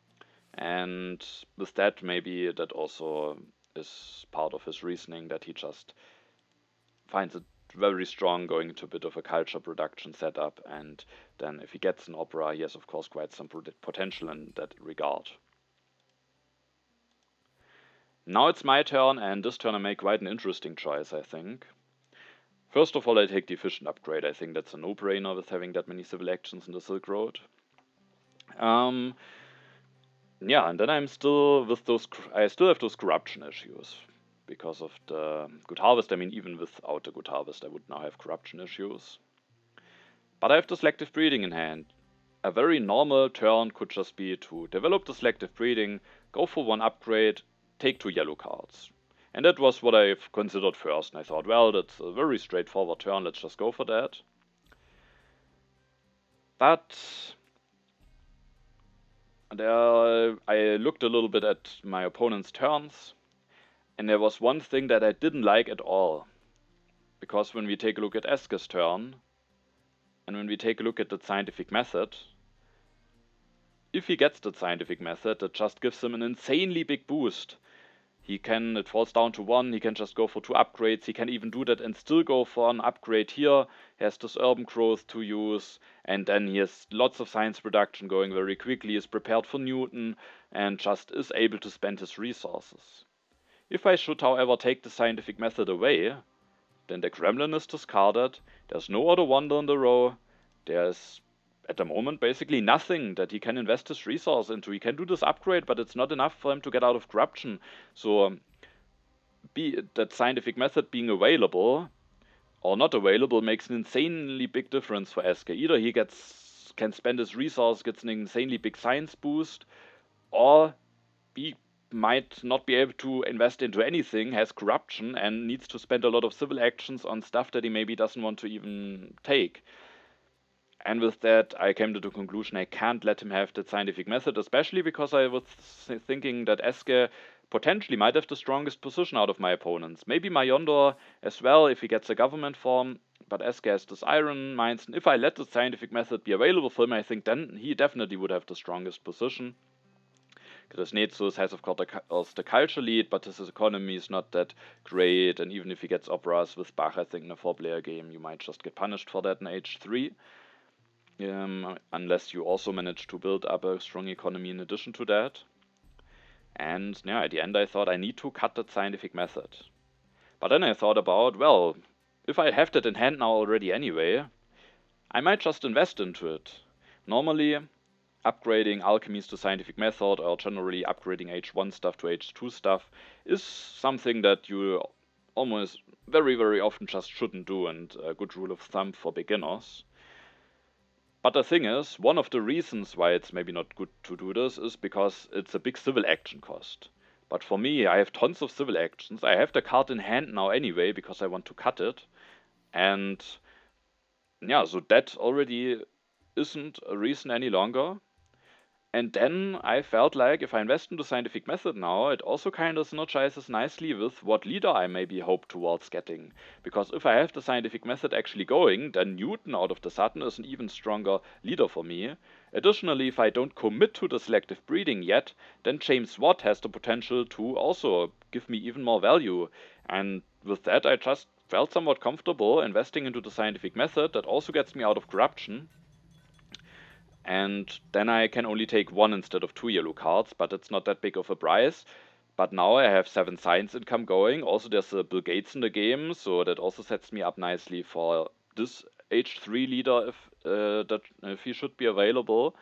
And with that, maybe that also is part of his reasoning, that he just finds it very strong going into a bit of a culture production setup, and then if he gets an opera, he has of course quite some potential in that regard. Now it's my turn, and this turn I make quite an interesting choice, I think. First of all, I take the efficient upgrade. I think that's a no-brainer with having that many civil actions in the Silk Road. Yeah, and then I'm still with those. I still have those corruption issues because of the Good Harvest. I mean, even without the Good Harvest, I would now have corruption issues. But I have the selective breeding in hand. A very normal turn could just be to develop the selective breeding, go for one upgrade, take 2 yellow cards. And that was what I've considered first, and I thought, well, that's a very straightforward turn, let's just go for that. But I looked a little bit at my opponent's turns, and there was one thing that I didn't like at all. Because when we take a look at Eske's turn, and when we take a look at the scientific method, if he gets the scientific method, that just gives him an insanely big boost. It falls down to 1, he can just go for 2 upgrades, he can even do that and still go for an upgrade here, he has this urban growth to use, and then he has lots of science production going very quickly, is prepared for Newton, and just is able to spend his resources. If I should, however, take the scientific method away, then the Gremlin is discarded, there's no other wonder in the row, there's at the moment basically nothing that he can invest his resource into. He can do this upgrade, but it's not enough for him to get out of corruption. So that scientific method being available or not available makes an insanely big difference for Eske. Either he can spend his resource, gets an insanely big science boost, or he might not be able to invest into anything, has corruption, and needs to spend a lot of civil actions on stuff that he maybe doesn't want to even take. And with that, I came to the conclusion I can't let him have that scientific method, especially because I was thinking that Eske potentially might have the strongest position out of my opponents. Maybe Majondor as well, if he gets a government form, but Eske has this iron mines, and if I let the scientific method be available for him, I think then he definitely would have the strongest position. GerisNezus has of course the culture lead, but his economy is not that great, and even if he gets operas with Bach, I think in a 4-player game you might just get punished for that in H3. Unless you also manage to build up a strong economy in addition to that. And yeah, at the end I thought I need to cut that scientific method. But then I thought about, well, if I have that in hand now already anyway, I might just invest into it. Normally, upgrading alchemies to scientific method, or generally upgrading H1 stuff to H2 stuff, is something that you almost very, very often just shouldn't do, and a good rule of thumb for beginners. But the thing is, one of the reasons why it's maybe not good to do this is because it's a big civil action cost. But for me, I have tons of civil actions. I have the card in hand now anyway because I want to cut it. And yeah, so that already isn't a reason any longer. And then I felt like if I invest in the scientific method now, it also kind of synergizes nicely with what leader I maybe hope towards getting. Because if I have the scientific method actually going, then Newton out of the sudden is an even stronger leader for me. Additionally, if I don't commit to the selective breeding yet, then James Watt has the potential to also give me even more value. And with that, I just felt somewhat comfortable investing into the scientific method that also gets me out of corruption. And then I can only take 1 instead of 2 yellow cards, but it's not that big of a price. But now I have 7 science income going. Also, there's a Bill Gates in the game, so that also sets me up nicely for this H3 leader if he should be available.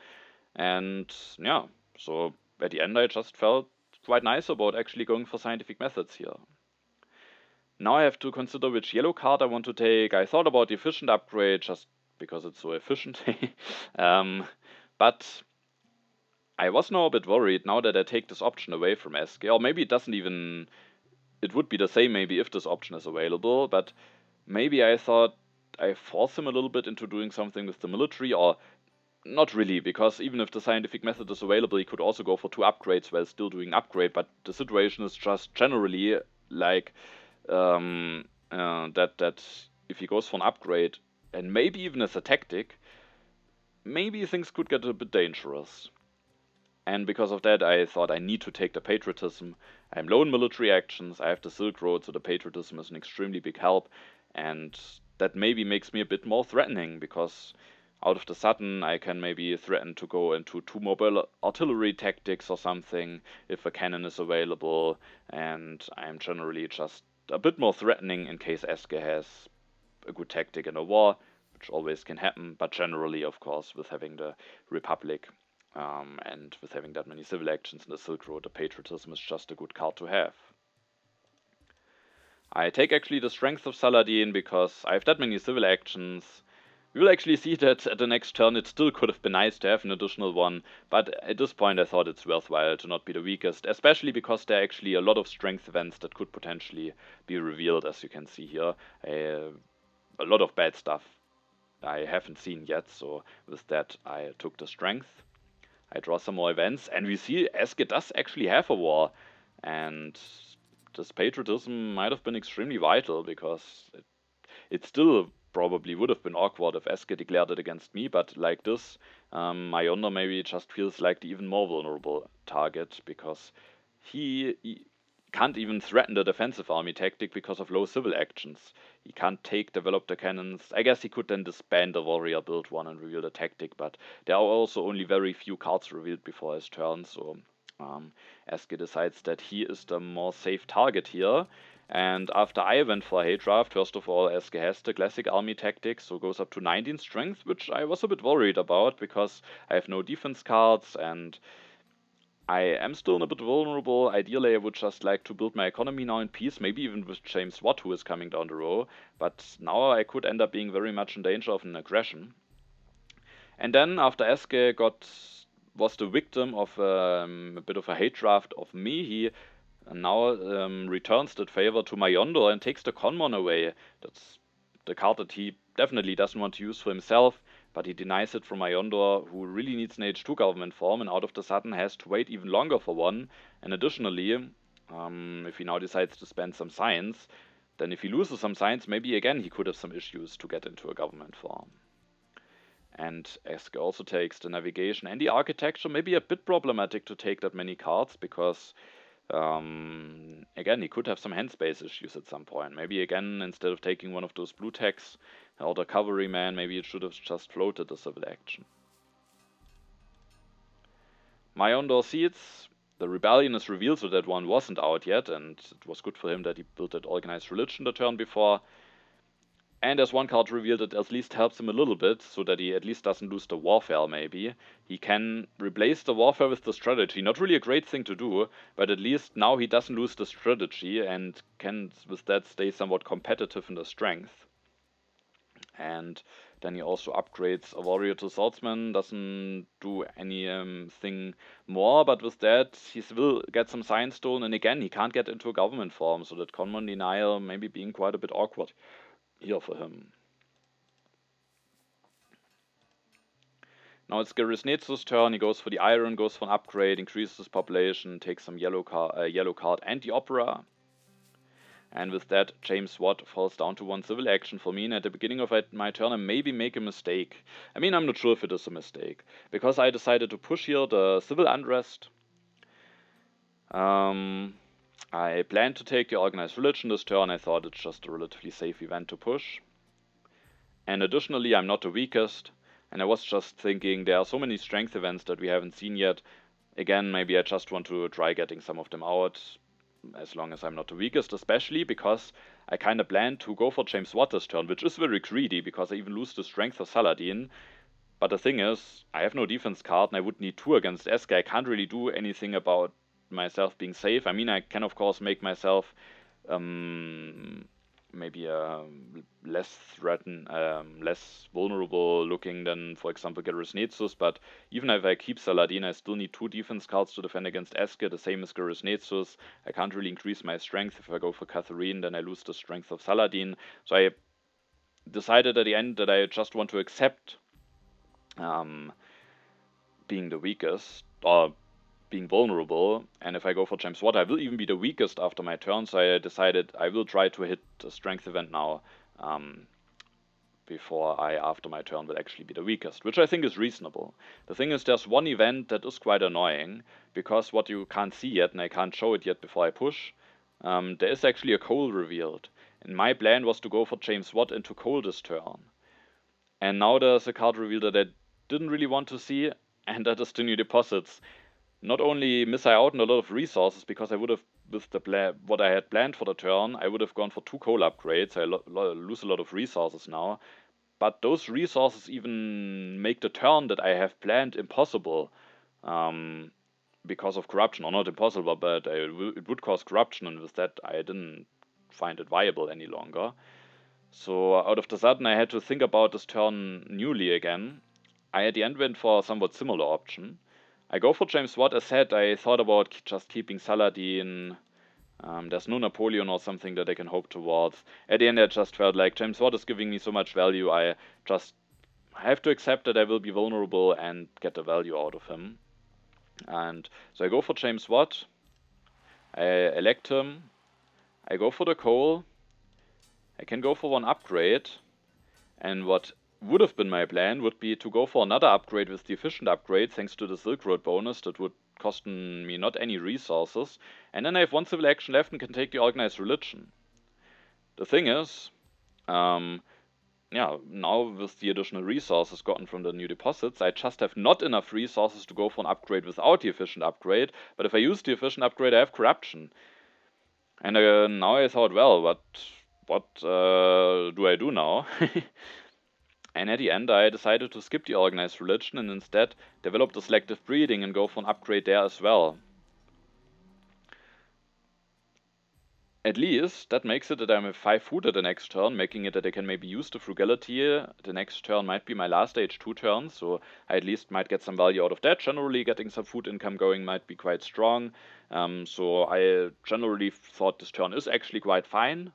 And yeah, so at the end I just felt quite nice about actually going for scientific methods here. Now I have to consider which yellow card I want to take. I thought about the efficient upgrade just because it's so efficient. But I was now a bit worried now that I take this option away from Eske, or maybe it would be the same maybe if this option is available, but maybe I thought I force him a little bit into doing something with the military, or Not really, because even if the scientific method is available, he could also go for 2 upgrades while still doing upgrade, but the situation is just generally like that if he goes for an upgrade, and maybe even as a tactic, maybe things could get a bit dangerous. And because of that, I thought I need to take the patriotism. I'm low in military actions, I have the Silk Road, so the patriotism is an extremely big help, and that maybe makes me a bit more threatening, because out of the sudden I can maybe threaten to go into 2 mobile artillery tactics or something if a cannon is available, and I'm generally just a bit more threatening in case Eske has a good tactic in a war, which always can happen, but generally, of course, with having the Republic and with having that many civil actions in the Silk Road, the patriotism is just a good card to have. I take actually the strength of Saladin because I have that many civil actions. We will actually see that at the next turn it still could have been nice to have an additional one, but at this point I thought it's worthwhile to not be the weakest, especially because there are actually a lot of strength events that could potentially be revealed, as you can see here. A lot of bad stuff I haven't seen yet, so with that I took the strength. I draw some more events, and we see Eske does actually have a war, and this patriotism might have been extremely vital, because it still probably would have been awkward if Eske declared it against me, but like this, Majondor maybe just feels like the even more vulnerable target, because he can't even threaten the defensive army tactic because of low civil actions. He can't develop the cannons. I guess he could then disband the warrior, build one, and reveal the tactic, but there are also only very few cards revealed before his turn, so Eske decides that he is the more safe target here. And after I went for a hate draft, first of all, Eske has the classic army tactic, so goes up to 19 strength, which I was a bit worried about because I have no defense cards and I am still a bit vulnerable. Ideally, I would just like to build my economy now in peace, maybe even with James Watt, who is coming down the row. But now I could end up being very much in danger of an aggression. And then, after Eske was the victim of a bit of a hate draft of me, he now returns that favor to Majondor and takes the Conmon away. That's the card that he definitely doesn't want to use for himself, but he denies it from Majondor, who really needs an H2 government form, and out of the sudden has to wait even longer for one. And additionally, if he now decides to spend some science, then if he loses some science, maybe again he could have some issues to get into a government form. And Eske also takes the navigation and the architecture, maybe a bit problematic to take that many cards, because again, he could have some hand space issues at some point. Maybe again, instead of taking one of those blue techs or the cavalryman, maybe it should have just floated the civil action. Majondor seeds. The rebellion is revealed, so that one wasn't out yet, and it was good for him that he built that organized religion the turn before. And there's one card revealed that at least helps him a little bit, so that he at least doesn't lose the warfare, maybe. He can replace the warfare with the strategy. Not really a great thing to do, but at least now he doesn't lose the strategy and can, with that, stay somewhat competitive in the strength. And then he also upgrades a warrior to swordsman, doesn't do anything more, but with that he will get some science stone, and again he can't get into a government form, so that common denial maybe being quite a bit awkward here for him. Now it's GerisNezus' turn. He goes for the iron, goes for an upgrade, increases his population, takes some yellow card and the opera. And with that, James Watt falls down to 1 civil action for me, and at the beginning of my turn I maybe make a mistake. I mean, I'm not sure if it is a mistake, because I decided to push here the civil unrest. I planned to take the organized religion this turn. I thought it's just a relatively safe event to push. And additionally, I'm not the weakest, and I was just thinking there are so many strength events that we haven't seen yet. Again, maybe I just want to try getting some of them out, as long as I'm not the weakest, especially because I kinda planned to go for James Watt this turn, which is very greedy, because I even lose the strength of Saladin. But the thing is, I have no defense card, and I would need 2 against Eske. I can't really do anything about myself being safe. I mean, I can of course make myself maybe less vulnerable looking than, for example, GerisNezus, but even if I keep Saladin, I still need 2 defense cards to defend against Eske, the same as GerisNezus. I can't really increase my strength. If I go for Catherine, then I lose the strength of Saladin. So I decided at the end that I just want to accept being the weakest, or being vulnerable, and if I go for James Watt, I will even be the weakest after my turn, so I decided I will try to hit the strength event now, before I, after my turn, will actually be the weakest, which I think is reasonable. The thing is, there's one event that is quite annoying, because what you can't see yet, and I can't show it yet before I push, there is actually a Cole revealed, and my plan was to go for James Watt into Cole this turn. And now there's a card revealed that I didn't really want to see, and that is the new deposits. Not only miss I out on a lot of resources, because I would have, with the what I had planned for the turn, I would have gone for 2 coal upgrades, I lose a lot of resources now, but those resources even make the turn that I have planned impossible, because of corruption, or not impossible, but it would cause corruption, and with that I didn't find it viable any longer. So out of the sudden I had to think about this turn newly again. I at the end went for a somewhat similar option. I go for James Watt. As said, I thought about just keeping Saladin. There's no Napoleon or something that I can hope towards. At the end I just felt like James Watt is giving me so much value, I just have to accept that I will be vulnerable and get the value out of him. And so I go for James Watt. I elect him. I go for the coal. I can go for 1 upgrade. And what would have been my plan would be to go for another upgrade with the efficient upgrade, thanks to the Silk Road bonus that would cost me not any resources. And then I have 1 civil action left and can take the Organized Religion. The thing is, yeah, now with the additional resources gotten from the new deposits, I just have not enough resources to go for an upgrade without the efficient upgrade. But if I use the efficient upgrade, I have corruption. And now I thought, well, what do I do now? And at the end, I decided to skip the Organized Religion and instead develop the Selective Breeding and go for an upgrade there as well. At least, that makes it that I'm at 5 food at the next turn, making it that I can maybe use the Frugality. The next turn might be my last stage 2 turns, so I at least might get some value out of that. Generally, getting some food income going might be quite strong. So I generally thought this turn is actually quite fine.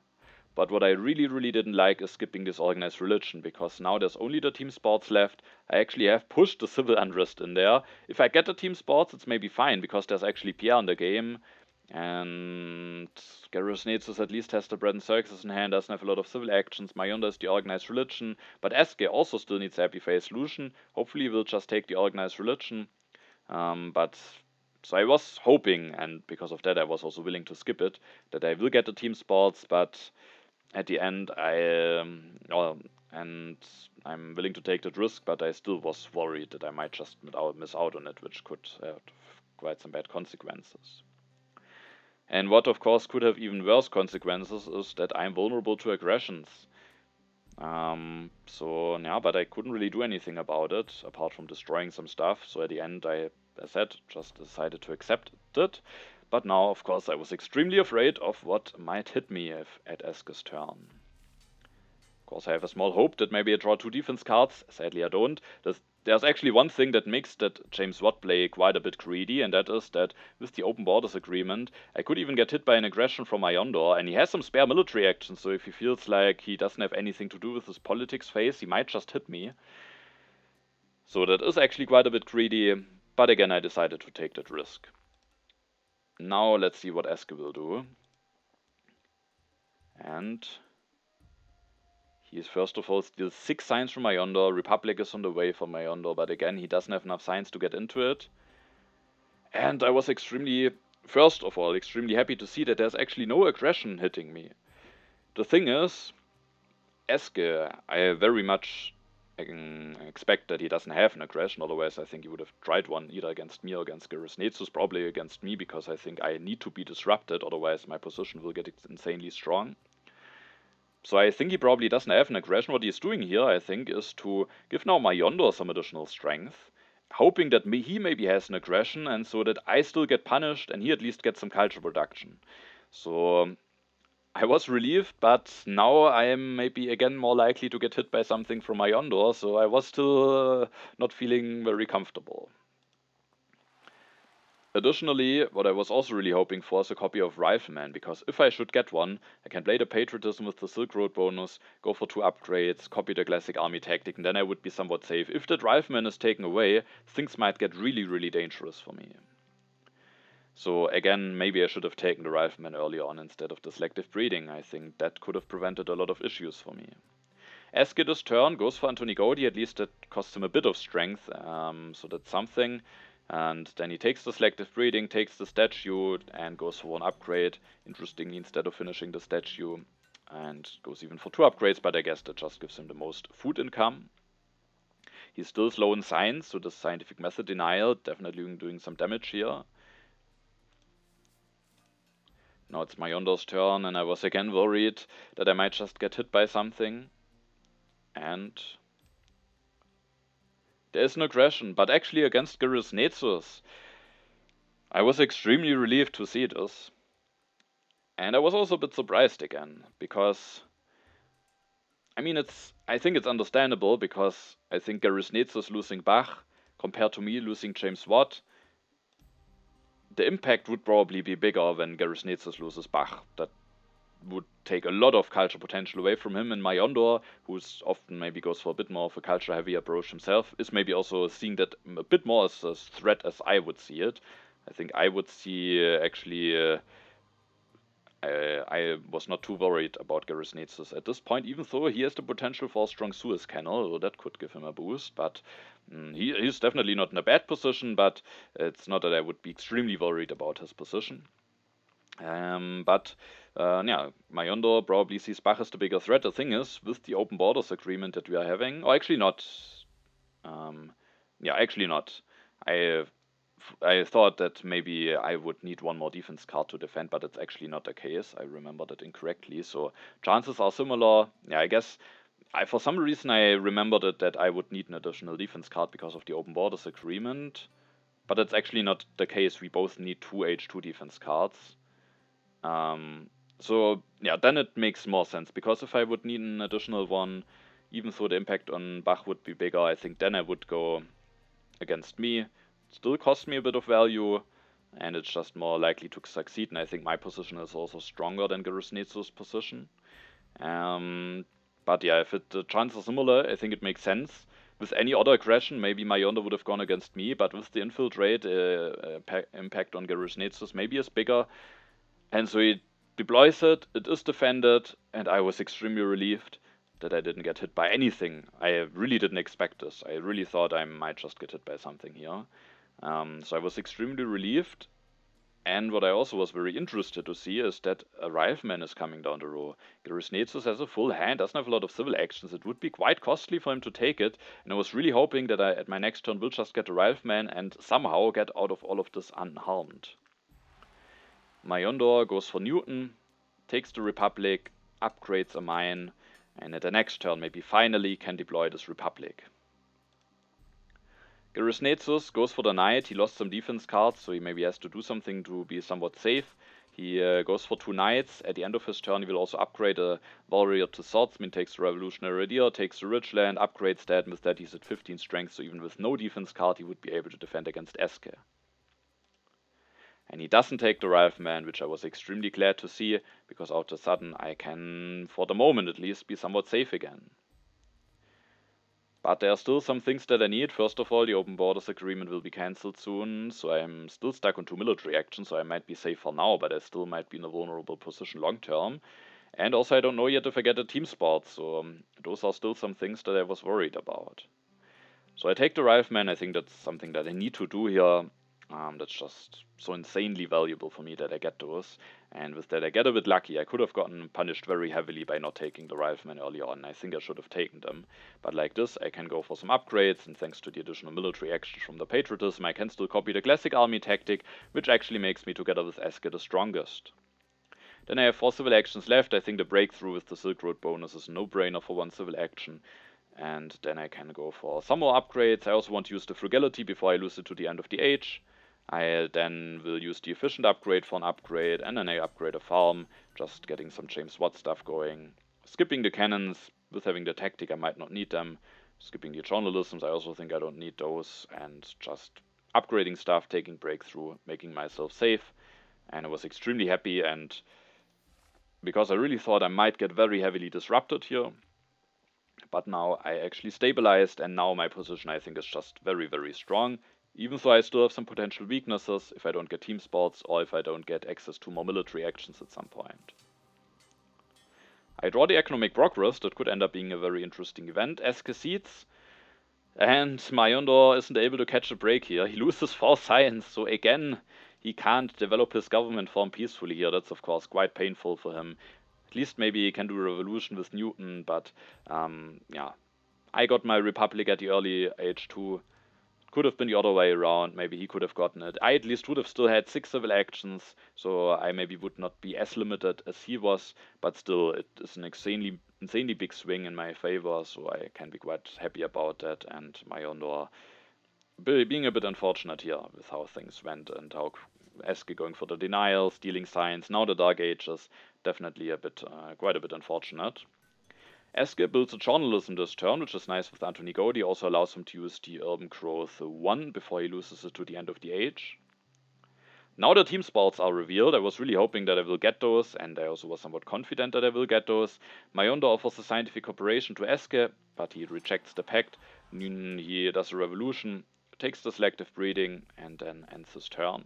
But what I really didn't like is skipping this Organized Religion, because now there's only the team sports left. I actually have pushed the civil unrest in there. If I get the team sports, it's maybe fine, because there's actually Pierre in the game. And GerisNezus at least has the bread and circuses in hand, doesn't have a lot of civil actions. Majondor is the Organized Religion, but Eske also still needs Happy Face Lucian. Hopefully we'll just take the Organized Religion. So I was hoping, and because of that I was also willing to skip it, that I will get the team sports, but at the end and I'm willing to take that risk, but I still was worried that I might just miss out on it, which could have quite some bad consequences. And what of course could have even worse consequences is that I'm vulnerable to aggressions. So yeah, but I couldn't really do anything about it apart from destroying some stuff. So at the end, as I said, just decided to accept it. But now, of course, I was extremely afraid of what might hit me at Eske's turn. Of course, I have a small hope that maybe I draw 2 defense cards. Sadly, I don't. There's actually one thing that makes that James Watt play quite a bit greedy, and that is that with the Open Borders Agreement, I could even get hit by an aggression from Majondor, and he has some spare military actions, so if he feels like he doesn't have anything to do with his politics phase, he might just hit me. So that is actually quite a bit greedy, but again, I decided to take that risk. Now let's see what Eske will do. And he is first of all steals 6 signs from Majondor. Republic is on the way for Majondor, but again he doesn't have enough signs to get into it. And I was first of all, extremely happy to see that there's actually no aggression hitting me. The thing is, Eske, I very much expect that he doesn't have an aggression, otherwise I think he would have tried one either against me or against GerisNezus, probably against me, because I think I need to be disrupted, otherwise my position will get insanely strong. So I think he probably doesn't have an aggression. What he's doing here, I think, is to give now Majondor some additional strength, hoping that he maybe has an aggression, and so that I still get punished and he at least gets some culture production. So I was relieved, but now I am maybe again more likely to get hit by something from Majondor, so I was still not feeling very comfortable. Additionally, what I was also really hoping for is a copy of Rifleman, because if I should get one, I can play the Patriotism with the Silk Road bonus, go for 2 upgrades, copy the classic army tactic, and then I would be somewhat safe. If that Rifleman is taken away, things might get really, really dangerous for me. So again, maybe I should have taken the Rifleman early on instead of the selective breeding. I think that could have prevented a lot of issues for me. Eske this turn goes for Anthony Gaudi, at least that costs him a bit of strength, so that's something. And then he takes the selective breeding, takes the statue, and goes for 1 upgrade. Interestingly, instead of finishing the statue, and goes even for 2 upgrades, but I guess that just gives him the most food income. He's still slow in science, so the scientific method denial, definitely doing some damage here. Now it's Majondor's turn, and I was again worried that I might just get hit by something. And there is an aggression, but actually against GerisNezus, I was extremely relieved to see this. And I was also a bit surprised again, because I mean, I think it's understandable, because I think GerisNezus losing Bach compared to me losing James Watt, the impact would probably be bigger when GerisNezus loses Bach. That would take a lot of culture potential away from him, and Majondor, who's often maybe goes for a bit more of a culture heavy approach himself, is maybe also seeing that a bit more as a threat as I would see it. I think I would see actually I was not too worried about GerisNezus at this point, even though he has the potential for a strong Suez Canal, so that could give him a boost, but he's definitely not in a bad position, but it's not that I would be extremely worried about his position. But yeah, Majondor probably sees Bach as the bigger threat. The thing is, with the open borders agreement that we are having, or actually not, yeah, actually not. I thought that maybe I would need 1 more defense card to defend, but it's actually not the case. I remember that incorrectly, so chances are similar. Yeah, I guess for some reason I remembered that I would need an additional defense card because of the open borders agreement, but that's actually not the case. We both need 2 H2 defense cards. So yeah, then it makes more sense, because if I would need an additional one, even though the impact on Bach would be bigger, I think then I would go against me. Still cost me a bit of value, and it's just more likely to succeed, and I think my position is also stronger than GerisNezus' position. But yeah, if the chances are similar, I think it makes sense. With any other aggression, maybe Majondor would have gone against me, but with the infiltrate impact on GerisNezus maybe is bigger, and so he deploys it, it is defended, and I was extremely relieved that I didn't get hit by anything. I really didn't expect this. I really thought I might just get hit by something here. So I was extremely relieved, and what I also was very interested to see is that a Rifleman is coming down the row. GerisNezus has a full hand, doesn't have a lot of civil actions. It would be quite costly for him to take it, and I was really hoping that I, at my next turn, will just get a Rifleman and somehow get out of all of this unharmed. Majondor goes for Newton, takes the Republic, upgrades a mine, and at the next turn maybe finally can deploy this Republic. GerisNezus goes for the Knight. He lost some defense cards, so he maybe has to do something to be somewhat safe. He goes for 2 Knights. At the end of his turn, he will also upgrade a Warrior to Swordsman, takes the Revolutionary Deer, takes the Ridgeland, upgrades that, and with that he's at 15 strength, so even with no defense card he would be able to defend against Eske. And he doesn't take the Rifleman, which I was extremely glad to see, because all of a sudden I can, for the moment at least, be somewhat safe again. But there are still some things that I need. First of all, the open borders agreement will be cancelled soon, so I'm still stuck on 2 military actions, so I might be safe for now, but I still might be in a vulnerable position long term. And also I don't know yet if I get a team spot, so those are still some things that I was worried about. So I take the Rifleman. I think that's something that I need to do here. That's just so insanely valuable for me that I get those, and with that I get a bit lucky. I could have gotten punished very heavily by not taking the Rifleman early on. I think I should have taken them, but like this I can go for some upgrades, and thanks to the additional military actions from the Patriotism I can still copy the classic army tactic, which actually makes me together with Eske the strongest. Then I have 4 civil actions left. I think the breakthrough with the Silk Road bonus is a no-brainer for 1 civil action. And then I can go for some more upgrades. I also want to use the frugality before I lose it to the end of the age. I then will use the efficient upgrade for an upgrade, and then I upgrade a farm, just getting some James Watt stuff going. Skipping the cannons, with having the tactic I might not need them. Skipping the journalisms, I also think I don't need those, and just upgrading stuff, taking breakthrough, making myself safe, and I was extremely happy, and because I really thought I might get very heavily disrupted here, but now I actually stabilized, and now my position I think is just very, very strong, even though I still have some potential weaknesses if I don't get team spots or if I don't get access to more military actions at some point. I draw the economic progress. That could end up being a very interesting event. Eske seeds, and Majondor isn't able to catch a break here. He loses 4 science, so again, he can't develop his government form peacefully here. That's of course quite painful for him. At least maybe he can do a revolution with Newton, but yeah. I got my Republic at the early age 2. Could have been the other way around. Maybe he could have gotten it. I at least would have still had 6 civil actions, so I maybe would not be as limited as he was, but still it is an insanely big swing in my favor, so I can be quite happy about that. And Majondor being a bit unfortunate here with how things went and how Eske going for the denial, stealing science, now the Dark Ages, definitely a bit, quite a bit unfortunate. Eske builds a journalism this turn, which is nice with Anthony Godi, also allows him to use the Urban Growth 1 before he loses it to the end of the age. Now the team spots are revealed. I was really hoping that I will get those, and I also was somewhat confident that I will get those. Majondor offers a scientific cooperation to Eske, but he rejects the pact. He does a revolution, takes the selective breeding, and then ends his turn.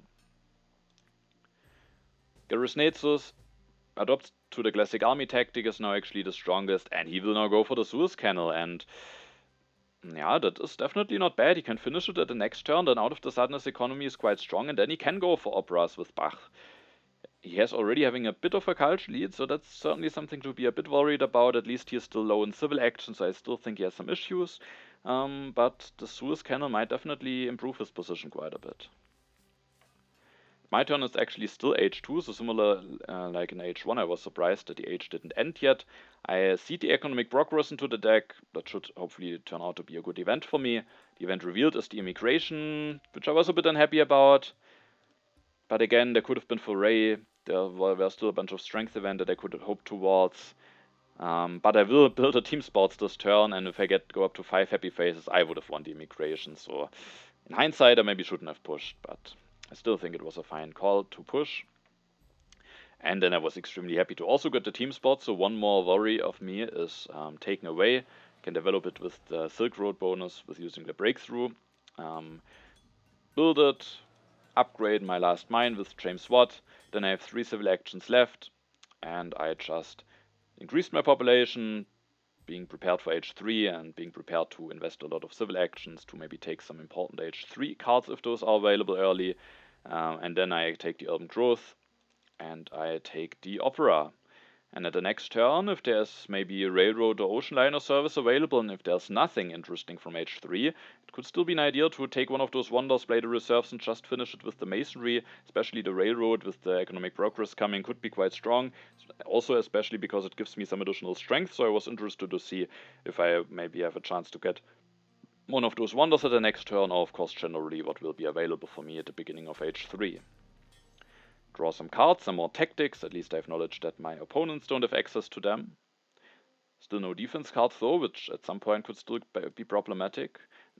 GerisNezus adopts to the classic army tactic, is now actually the strongest, and he will now go for the Suez Canal, and yeah, that is definitely not bad. He can finish it at the next turn, then out of the sudden his economy is quite strong, and then he can go for operas with Bach. He has already having a bit of a culture lead, so that's certainly something to be a bit worried about. At least he is still low in civil action, so I still think he has some issues, but the Suez Canal might definitely improve his position quite a bit. My turn is actually still age 2, so similar like in age 1, I was surprised that the age didn't end yet. I seed the economic progress into the deck. That should hopefully turn out to be a good event for me. The event revealed is the immigration, which I was a bit unhappy about. But again, there could have been foray. There were still a bunch of strength event that I could hope towards. But I will build a team sports this turn, and if I go up to 5 happy phases, I would have won the immigration. So in hindsight, I maybe shouldn't have pushed, but I still think it was a fine call to push. And then I was extremely happy to also get the team spot, so one more worry of me is taken away. I can develop it with the Silk Road bonus with using the breakthrough. Build it, upgrade my last mine with James Watt, then I have 3 civil actions left, and I just increased my population, being prepared for age 3 and being prepared to invest a lot of civil actions to maybe take some important age 3 cards if those are available early. And then I take the Urban Growth and I take the Opera. And at the next turn, if there's maybe a railroad or ocean liner service available, and if there's nothing interesting from age 3, it could still be an idea to take one of those wonders, play the reserves, and just finish it with the masonry. Especially the railroad with the economic progress coming could be quite strong. Also, especially because it gives me some additional strength, so I was interested to see if I maybe have a chance to get one of those wonders at the next turn, or of course generally what will be available for me at the beginning of age 3. Draw some cards, some more tactics, at least I have knowledge that my opponents don't have access to them. Still no defense cards though, which at some point could still be problematic.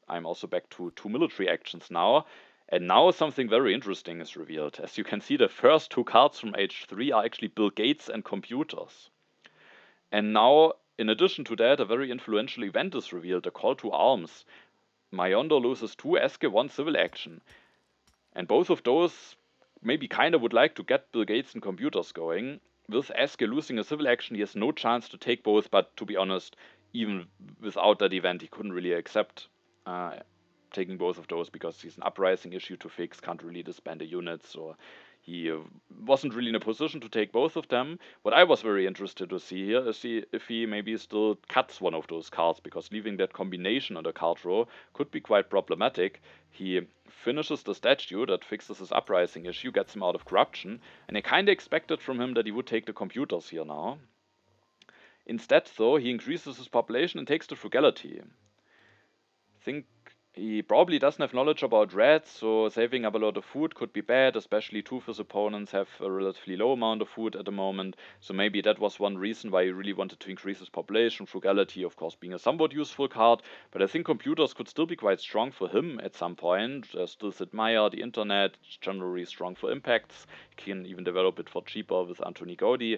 I'm also back to 2 military actions now, and now something very interesting is revealed. As you can see, the first 2 cards from age 3 are actually Bill Gates and computers. And now, in addition to that, a very influential event is revealed, a call to arms. Majondor loses 2 Eske, 1 civil action. And both of those maybe kinda would like to get Bill Gates and computers going. With Eske losing a civil action, he has no chance to take both, but to be honest, even without that event, he couldn't really accept taking both of those because he's an uprising issue to fix, can't really disband a unit, so he wasn't really in a position to take both of them. What I was very interested to see here is if he maybe still cuts one of those cards, because leaving that combination on the card row could be quite problematic. He finishes the statue that fixes his uprising issue, gets him out of corruption, and I kinda expected from him that he would take the computers here now. Instead, though, he increases his population and takes the frugality. I think He probably doesn't have knowledge about rats, so saving up a lot of food could be bad, especially two of his opponents have a relatively low amount of food at the moment, so maybe that was one reason why he really wanted to increase his population. Frugality, of course, being a somewhat useful card, but I think computers could still be quite strong for him at some point. Still Sid Meier, the internet, generally strong for impacts, can even develop it for cheaper with Anthony Gaudi.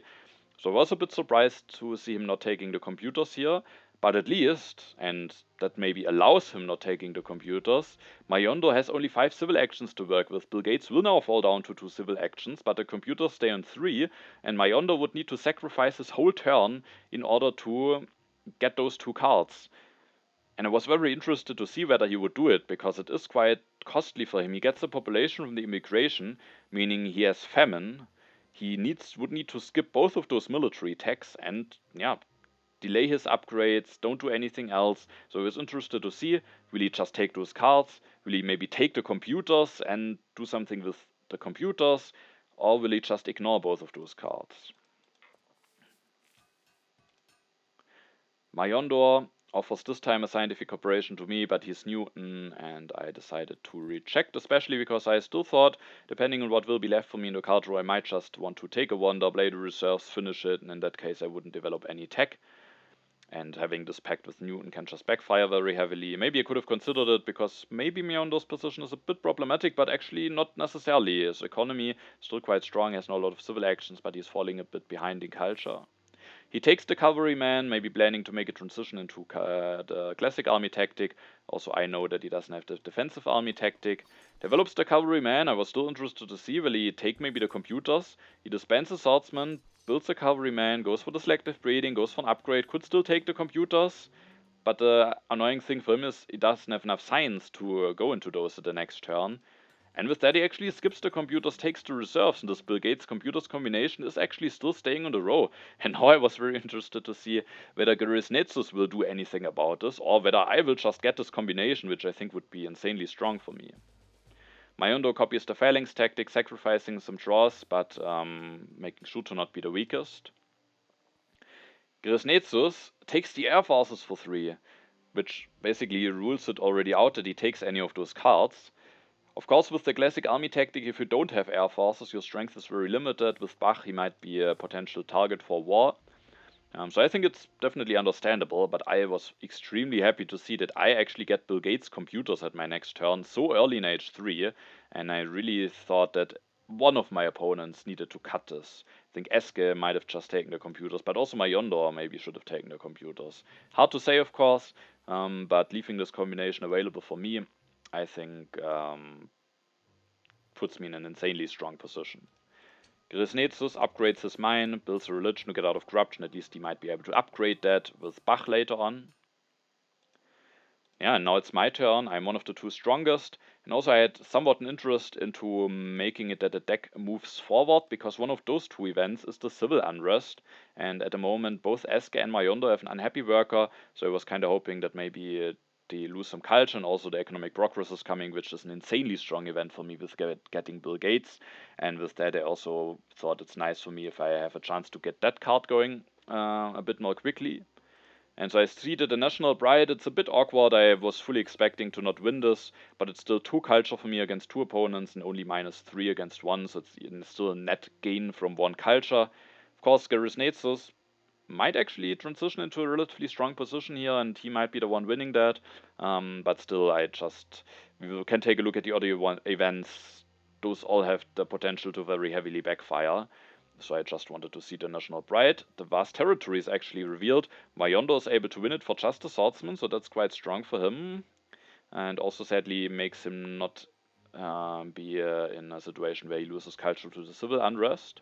So I was a bit surprised to see him not taking the computers here, but at least, and that maybe allows him not taking the computers, Majondor has only 5 civil actions to work with. Bill Gates will now fall down to 2 civil actions, but the computers stay on 3, and Majondor would need to sacrifice his whole turn in order to get those 2 cards. And I was very interested to see whether he would do it, because it is quite costly for him. He gets the population from the immigration, meaning he has famine. He would need to skip both of those military techs and, yeah, delay his upgrades, don't do anything else. So I was interested to see, will he just take those cards? Will he maybe take the computers and do something with the computers? Or will he just ignore both of those cards? Majondor offers this time a scientific operation to me, but he's Newton, and I decided to reject, especially because I still thought, depending on what will be left for me in the card draw, I might just want to take a Wonder, play the reserves, finish it, and in that case I wouldn't develop any tech. And having this pact with Newton can just backfire very heavily. Maybe I could have considered it, because maybe Majondor's position is a bit problematic, but actually not necessarily. His economy is still quite strong, has not a lot of civil actions, but he's falling a bit behind in culture. He takes the cavalryman, maybe planning to make a transition into the classic army tactic. Also, I know that he doesn't have the defensive army tactic. Develops the cavalryman. I was still interested to see, will he take maybe the computers? He disbands the swordsman, builds the cavalryman, goes for the selective breeding, goes for an upgrade, could still take the computers. But the annoying thing for him is he doesn't have enough science to go into those at the next turn. And with that, he actually skips the computers, takes the reserves, and this Bill Gates computers combination is actually still staying on the row. And now I was very interested to see whether GerisNezus will do anything about this, or whether I will just get this combination, which I think would be insanely strong for me. Majondor copies the phalanx tactic, sacrificing some draws, but making sure to not be the weakest. GerisNezus takes the air forces for 3, which basically rules it already out that he takes any of those cards. Of course, with the classic army tactic, if you don't have air forces, your strength is very limited. With Bach, he might be a potential target for war. So I think it's definitely understandable, but I was extremely happy to see that I actually get Bill Gates computers at my next turn so early in Age 3, and I really thought that one of my opponents needed to cut this. I think Eske might have just taken the computers, but also Majondor maybe should have taken the computers. Hard to say, of course, but leaving this combination available for me, I think puts me in an insanely strong position. GerisNezus upgrades his mine, builds a religion to get out of corruption. At least he might be able to upgrade that with Bach later on. Yeah, and now it's my turn. I'm one of the 2 strongest. And also I had somewhat an interest into making it that the deck moves forward, because one of those 2 events is the civil unrest. And at the moment, both Eske and Majondor have an unhappy worker, so I was kind of hoping that maybe they lose some culture, and also the economic progress is coming, which is an insanely strong event for me with getting Bill Gates. And with that, I also thought it's nice for me if I have a chance to get that card going a bit more quickly. And so I seeded the National Pride. It's a bit awkward. I was fully expecting to not win this, but it's still 2 culture for me against 2 opponents and only -3 against 1, so it's still a net gain from 1 culture. Of course, GerisNezus might actually transition into a relatively strong position here, and he might be the one winning that. But still, we can take a look at the other events. Those all have the potential to very heavily backfire. So I just wanted to see the National Pride. The vast territory is actually revealed. Majondor is able to win it for just a swordsman, so that's quite strong for him. And also sadly makes him not be in a situation where he loses culture to the civil unrest.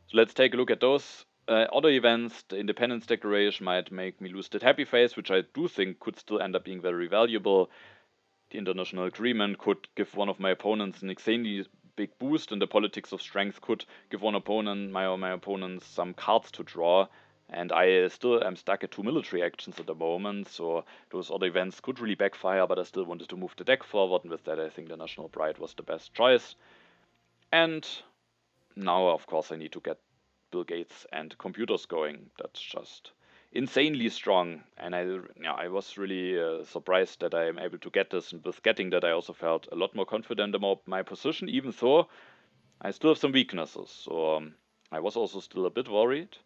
So let's take a look at those other events. The Independence Declaration might make me lose that happy face, which I do think could still end up being very valuable. The international agreement could give one of my opponents an insanely big boost, and the politics of strength could give my opponents some cards to draw. And I still am stuck at 2 military actions at the moment, so those other events could really backfire, but I still wanted to move the deck forward, and with that I think the National Pride was the best choice. And now, of course, I need to get Bill Gates and computers going. That's just insanely strong, and I was really surprised that I am able to get this, and with getting that I also felt a lot more confident about my position, even though I still have some weaknesses. So I was also still a bit worried,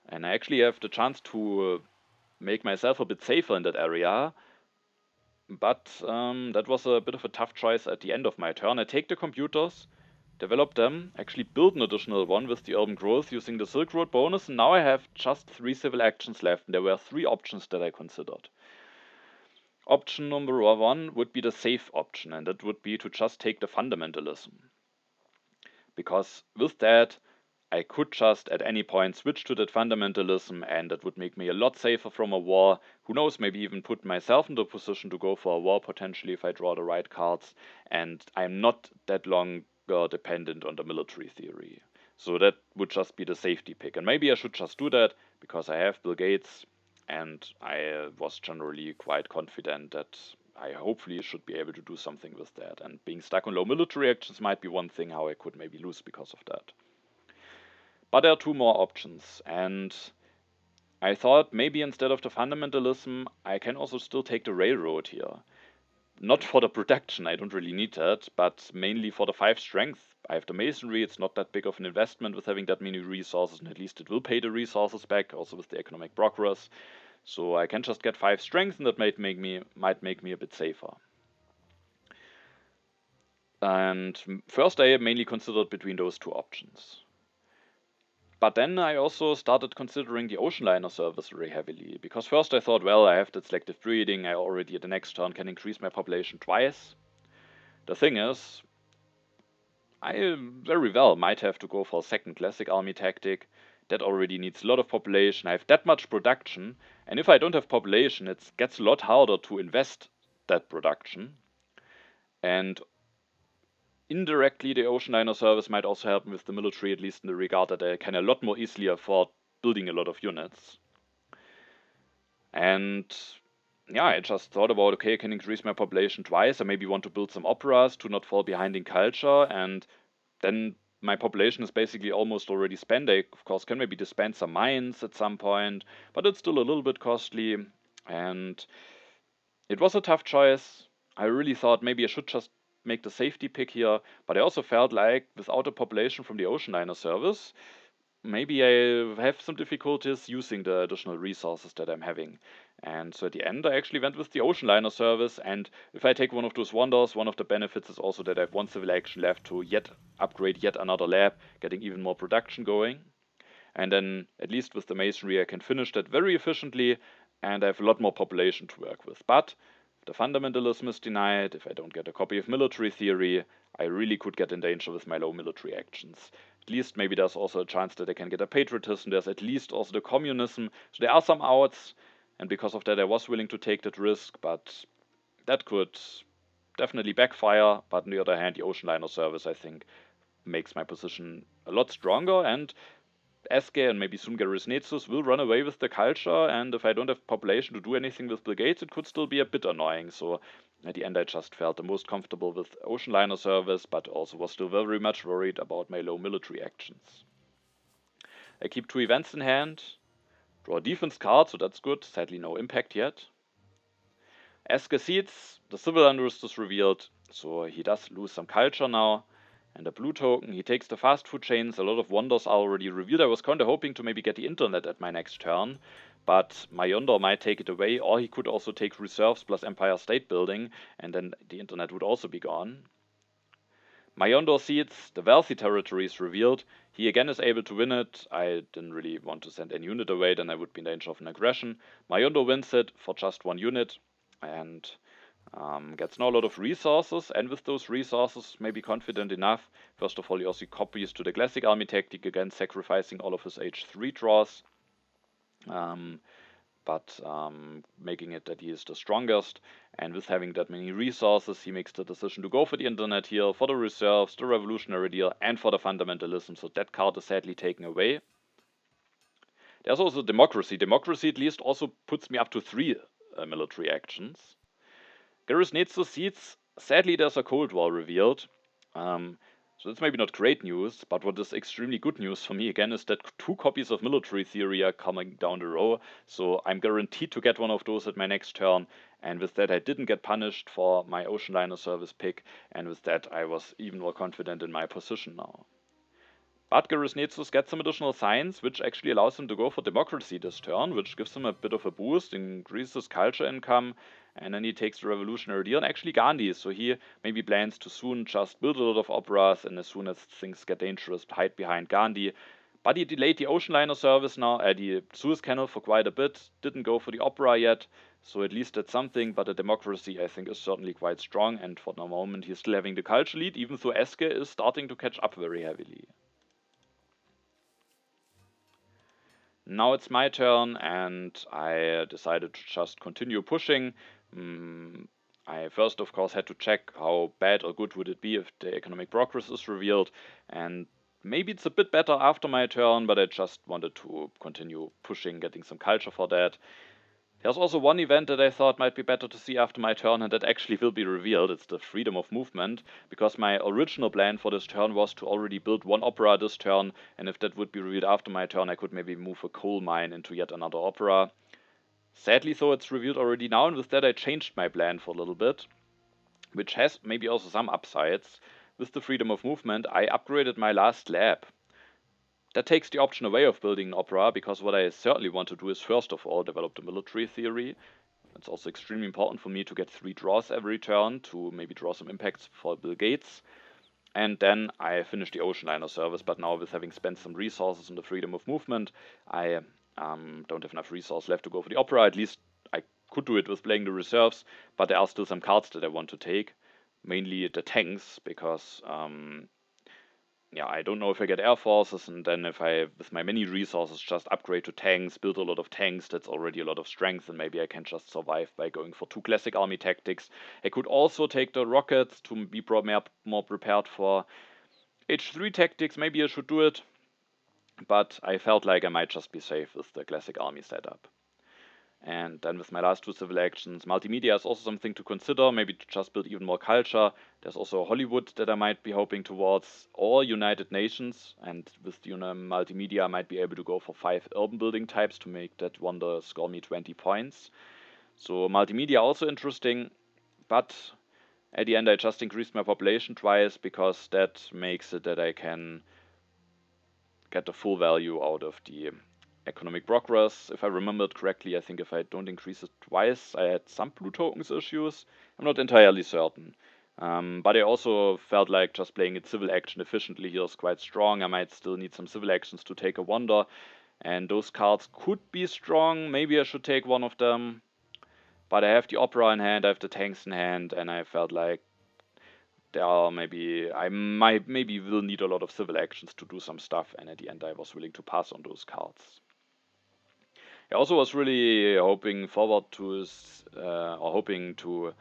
and I actually have the chance to make myself a bit safer in that area. But that was a bit of a tough choice at the end of my turn. I take the computers, develop them, actually build an additional one with the urban growth using the Silk Road bonus, and now I have just 3 civil actions left, and there were 3 options that I considered. Option number 1 would be the safe option, and that would be to just take the fundamentalism. Because with that, I could just at any point switch to that fundamentalism, and that would make me a lot safer from a war. Who knows, maybe even put myself in the position to go for a war potentially if I draw the right cards, and I'm not that longer dependent on the military theory. So that would just be the safety pick, and maybe I should just do that because I have Bill Gates, and I was generally quite confident that I hopefully should be able to do something with that, and being stuck on low military actions might be one thing how I could maybe lose because of that. But there are 2 more options, and I thought maybe instead of the fundamentalism, I can also still take the railroad here. Not for the production, I don't really need that, but mainly for the 5 strength. I have the masonry, it's not that big of an investment with having that many resources, and at least it will pay the resources back, also with the economic progress. So I can just get 5 strength, and that might make me a bit safer. And first I mainly considered between those 2 options. But then I also started considering the ocean liner service very heavily, because first I thought, well, I have that selective breeding, I already at the next turn can increase my population twice. The thing is, I very well might have to go for a second classic army tactic. That already needs a lot of population, I have that much production, and if I don't have population, it gets a lot harder to invest that production. And indirectly, the ocean liner service might also help me with the military, at least in the regard that I can a lot more easily afford building a lot of units. And yeah, I just thought about, okay, I can increase my population twice. I maybe want to build some operas to not fall behind in culture, and then my population is basically almost already spent. I, of course, can maybe disband some mines at some point, but it's still a little bit costly, and it was a tough choice. I really thought maybe I should just make the safety pick here, but I also felt like without a population from the ocean liner service, maybe I have some difficulties using the additional resources that I'm having. And so at the end, I actually went with the ocean liner service. And if I take one of those wonders, one of the benefits is also that I have 1 civil action left to upgrade yet another lab, getting even more production going. And then at least with the masonry, I can finish that very efficiently, and I have a lot more population to work with. But if the fundamentalism is denied, if I don't get a copy of military theory, I really could get in danger with my low military actions. At least maybe there's also a chance that I can get a patriotism. There's at least also the communism. So there are some outs, and because of that I was willing to take that risk, but that could definitely backfire. But on the other hand, the ocean liner service, I think, makes my position a lot stronger, and Eske and maybe soon GerisNezus will run away with the culture, and if I don't have population to do anything with Bill Gates, it could still be a bit annoying. So at the end I just felt the most comfortable with ocean liner service, but also was still very much worried about my low military actions. I keep 2 events in hand, draw a defense card, so that's good, sadly no impact yet. Eske seeds, the civil unrest is revealed, so he does lose some culture now. And a blue token, he takes the fast food chains, a lot of wonders are already revealed. I was kinda hoping to maybe get the internet at my next turn, but Majondor might take it away, or he could also take reserves plus Empire State Building, and then the internet would also be gone. Majondor seeds, the wealthy territory is revealed. He again is able to win it. I didn't really want to send any unit away, then I would be in danger of an aggression. Majondor wins it for just 1 unit, and gets now a lot of resources, and with those resources, maybe confident enough. First of all, he also copies to the classic army tactic, again sacrificing all of his H3 draws, but making it that he is the strongest. And with having that many resources, he makes the decision to go for the internet here, for the reserves, the revolutionary deal, and for the fundamentalism. So that card is sadly taken away. There's also democracy. Democracy at least also puts me up to 3 military actions. GerisNezus seeds, sadly there's a Cold War revealed. So that's maybe not great news, but what is extremely good news for me again is that 2 copies of military theory are coming down the row, so I'm guaranteed to get one of those at my next turn, and with that I didn't get punished for my ocean liner service pick, and with that I was even more confident in my position now. But GerisNezus gets some additional science, which actually allows him to go for democracy this turn, which gives him a bit of a boost, increases culture income, and then he takes the revolutionary deal, and actually Gandhi, so he maybe plans to soon just build a lot of operas, and as soon as things get dangerous, hide behind Gandhi. But he delayed the ocean liner service now, the Suez Canal for quite a bit, didn't go for the opera yet, so at least that's something, but the democracy I think is certainly quite strong, and for the moment he's still having the culture lead, even though Eske is starting to catch up very heavily. Now it's my turn, and I decided to just continue pushing. I first, of course, had to check how bad or good would it be if the economic progress is revealed, and maybe it's a bit better after my turn, but I just wanted to continue pushing, getting some culture for that. There's also one event that I thought might be better to see after my turn, and that actually will be revealed. It's the freedom of movement, because my original plan for this turn was to already build one opera this turn, and if that would be revealed after my turn, I could maybe move a coal mine into yet another opera. Sadly, though, it's revealed already now, and with that I changed my plan for a little bit, which has maybe also some upsides. With the freedom of movement, I upgraded my last lab. That takes the option away of building an opera, because what I certainly want to do is first of all develop the military theory. It's also extremely important for me to get 3 draws every turn to maybe draw some impacts for Bill Gates. And then I finish the ocean liner service, but now with having spent some resources on the freedom of movement, I don't have enough resource left to go for the opera. At least I could do it with playing the reserves, but there are still some cards that I want to take, mainly the tanks, because yeah, I don't know if I get air forces, and then if I, with my many resources, just upgrade to tanks, build a lot of tanks, that's already a lot of strength, and maybe I can just survive by going for 2 classic army tactics. I could also take the rockets to be more prepared for H3 tactics, maybe I should do it, but I felt like I might just be safe with the classic army setup. And then with my last 2 civil actions, multimedia is also something to consider, maybe to just build even more culture. There's also Hollywood that I might be hoping towards, or United Nations, and with multimedia I might be able to go for 5 urban building types to make that wonder score me 20 points. So multimedia also interesting, but at the end I just increased my population twice, because that makes it that I can get the full value out of the economic progress. If I remembered correctly, I think if I don't increase it twice, I had some blue tokens issues. I'm not entirely certain. But I also felt like just playing it civil action efficiently here is quite strong. I might still need some civil actions to take a wonder, and those cards could be strong. Maybe I should take one of them. But I have the opera in hand, I have the tanks in hand, and I felt like I might maybe will need a lot of civil actions to do some stuff, and at the end I was willing to pass on those cards. I also was really hoping forward to hoping to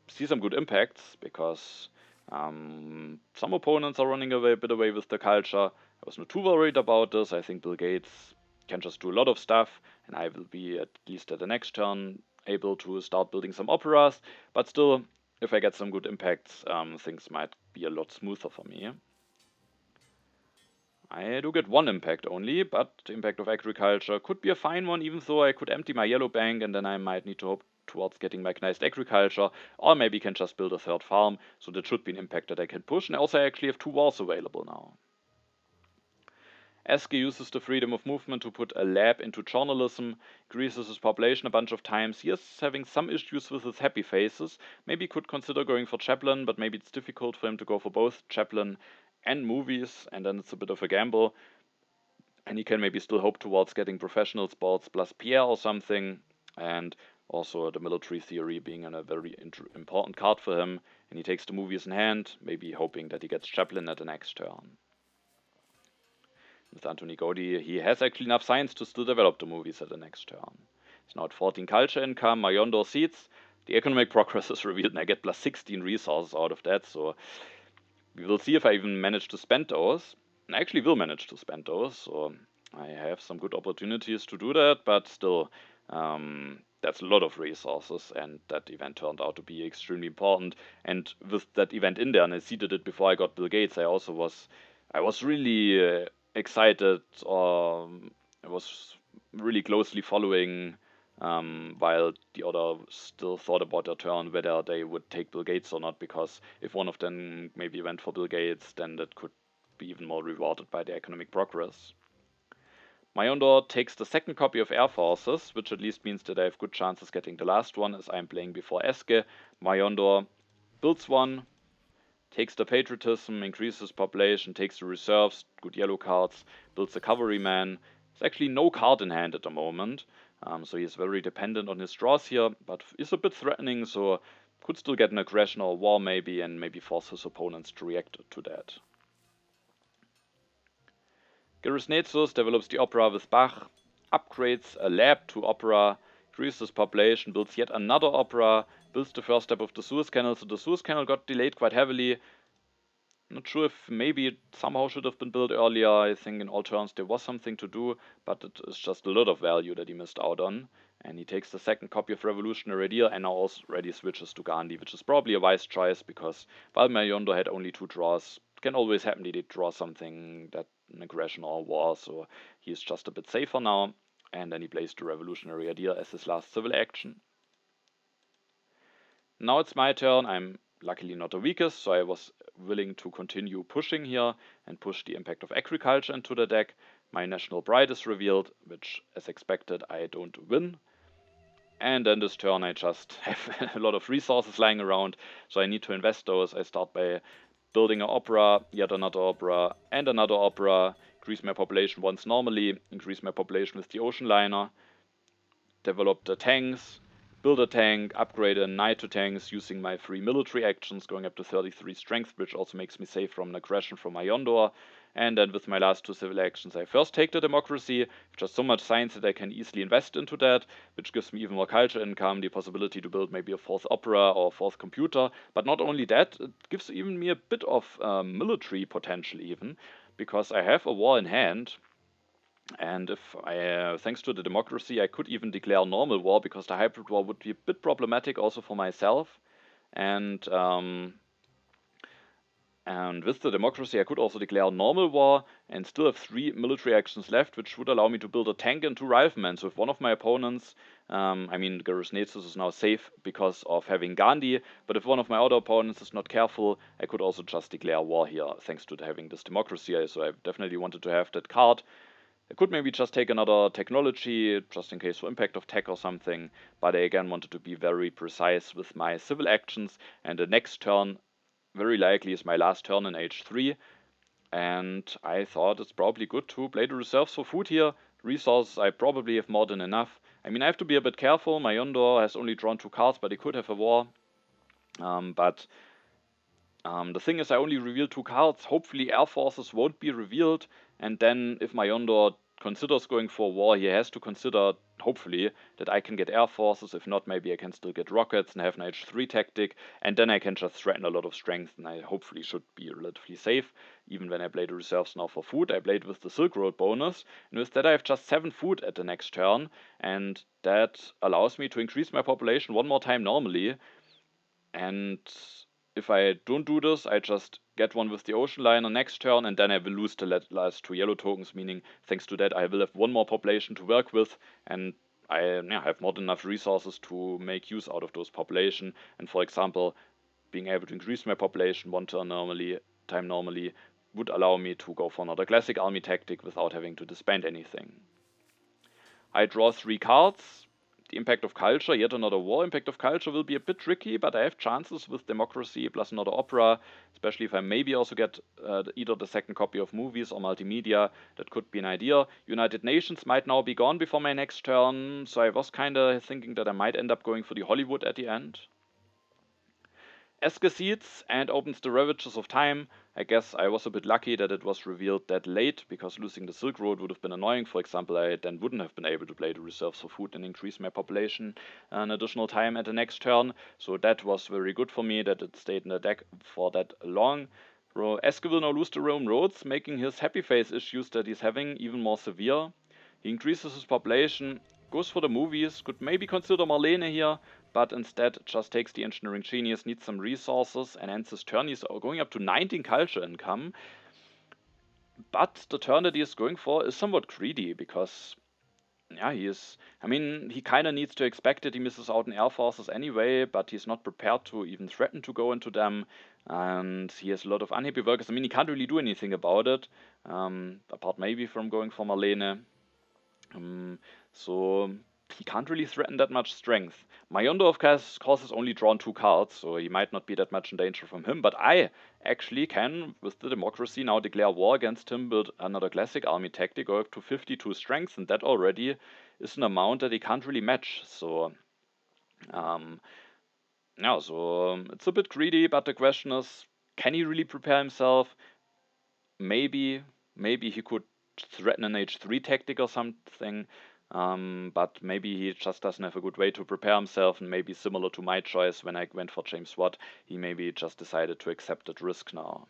see some good impacts, because some opponents are running a bit away with the culture. I was not too worried about this. I think Bill Gates can just do a lot of stuff, and I will be, at least at the next turn, able to start building some operas, but still, if I get some good impacts, things might be a lot smoother for me. I do get 1 impact only, but the impact of agriculture could be a fine one, even though I could empty my yellow bank, and then I might need to hope towards getting mechanized agriculture, or maybe can just build a 3rd farm, so that should be an impact that I can push, and also I actually have 2 wars available now. Eske uses the freedom of movement to put a lab into journalism, increases his population a bunch of times. He is having some issues with his happy faces. Maybe could consider going for chaplain, but maybe it's difficult for him to go for both chaplain and movies, and then it's a bit of a gamble. And he can maybe still hope towards getting professional sports plus Pierre or something, and also the military theory being a very important card for him. And he takes the movies in hand, maybe hoping that he gets chaplain at the next turn. With Anthony Gaudi, he has actually enough science to still develop the movies at the next turn. He's now at 14 culture income, Majondor seats. The economic progress is revealed, and I get plus 16 resources out of that, so we will see if I even manage to spend those. And I actually will manage to spend those, so I have some good opportunities to do that, but still, that's a lot of resources, and that event turned out to be extremely important. And with that event in there, and I seeded it before I got Bill Gates, I was really excited. I was really closely following, while the other still thought about their turn whether they would take Bill Gates or not, because if one of them maybe went for Bill Gates, then that could be even more rewarded by the economic progress. Majondor takes the second copy of Air Forces, which at least means that I have good chances getting the last one, as I'm playing before Eske. Majondor builds one, takes the patriotism, increases population, takes the reserves, good yellow cards, builds a cavalryman. There's actually no card in hand at the moment, so he's very dependent on his draws here, but is a bit threatening, so could still get an aggression or a war maybe, and maybe force his opponents to react to that. GerisNezus develops the opera with Bach, upgrades a lab to opera, increases population, builds yet another opera, builds the first step of the Suez Canal, so the Suez Canal got delayed quite heavily. Not sure if maybe it somehow should have been built earlier. I think in all turns there was something to do, but it is just a lot of value that he missed out on. And he takes the second copy of Revolutionary Ideal and now already switches to Gandhi, which is probably a wise choice, because while Majondor had only 2 draws, it can always happen that he draws something, that an aggression or a war, so he's just a bit safer now. And then he plays the Revolutionary Ideal as his last civil action. Now it's my turn. I'm luckily not the weakest, so I was willing to continue pushing here and push the impact of agriculture into the deck. My national pride is revealed, which, as expected, I don't win. And then this turn I just have a lot of resources lying around, so I need to invest those. I start by building an opera, yet another opera, and another opera, increase my population once normally, increase my population with the ocean liner, develop the tanks, build a tank, upgrade a knight to tanks using my 3 military actions, going up to 33 strength, which also makes me safe from an aggression from Majondor. And then with my last 2 civil actions, I first take the democracy, just so much science that I can easily invest into that, which gives me even more culture income, the possibility to build maybe a 4th opera or a 4th computer. But not only that, it gives even me a bit of military potential even, because I have a war in hand. And if I, thanks to the democracy, I could even declare normal war, because the hybrid war would be a bit problematic also for myself. And with the democracy, I could also declare normal war and still have 3 military actions left, which would allow me to build a tank and 2 riflemen. So if one of my opponents, I mean, GerisNezus is now safe because of having Gandhi, but if one of my other opponents is not careful, I could also just declare war here, thanks to having this democracy. So I definitely wanted to have that card. I could maybe just take another technology, just in case for impact of tech or something, but I again wanted to be very precise with my civil actions, and the next turn very likely is my last turn in H3, and I thought it's probably good to play the reserves for food here. Resources I probably have more than enough. I mean, I have to be a bit careful. Majondor has only drawn 2 cards, but he could have a war. The thing is, I only revealed 2 cards. Hopefully Air Forces won't be revealed, and then if Majondor considers going for war, he has to consider, hopefully, that I can get Air Forces. If not, maybe I can still get rockets and have an H3 tactic, and then I can just threaten a lot of strength, and I hopefully should be relatively safe. Even when I play the reserves now for food, I played with the Silk Road bonus, and with that I have just 7 food at the next turn, and that allows me to increase my population 1 more time normally. And if I don't do this, I just get one with the ocean liner next turn, and then I will lose the last 2 yellow tokens, meaning thanks to that I will have 1 more population to work with, and I have more than enough resources to make use out of those population. And for example, being able to increase my population 1 turn normally would allow me to go for another classic army tactic without having to disband anything. I draw 3 cards. The impact of culture, yet another war. Impact of culture will be a bit tricky, but I have chances with democracy plus another opera, especially if I maybe also get either the second copy of movies or multimedia. That could be an idea. United Nations might now be gone before my next turn, so I was kind of thinking that I might end up going for the Hollywood at the end. Eske seeds and opens the Ravages of Time. I guess I was a bit lucky that it was revealed that late, because losing the Silk Road would have been annoying. For example, I then wouldn't have been able to play the reserves for food and increase my population an additional time at the next turn. So that was very good for me that it stayed in the deck for that long. Eske will now lose the Rome roads, making his happy face issues that he's having even more severe. He increases his population, goes for the movies, could maybe consider Marlene here, but instead just takes the engineering genius, needs some resources, and ends his turn. He's going up to 19 culture income. But the turn that he is going for is somewhat greedy, because yeah, he kind of needs to expect it. He misses out on air forces anyway, but he's not prepared to even threaten to go into them. And he has a lot of unhappy workers. He can't really do anything about it, apart maybe from going for Marlene. So he can't really threaten that much strength. Majondor, of course, has only drawn 2 cards, so he might not be that much in danger from him, but I actually can, with the democracy, now declare war against him, build another classic army tactic, go up to 52 strength, and that already is an amount that he can't really match. So, it's a bit greedy, but the question is, can he really prepare himself? Maybe he could threaten an H3 tactic or something, but maybe he just doesn't have a good way to prepare himself, and maybe similar to my choice when I went for James Watt, he maybe just decided to accept that risk now.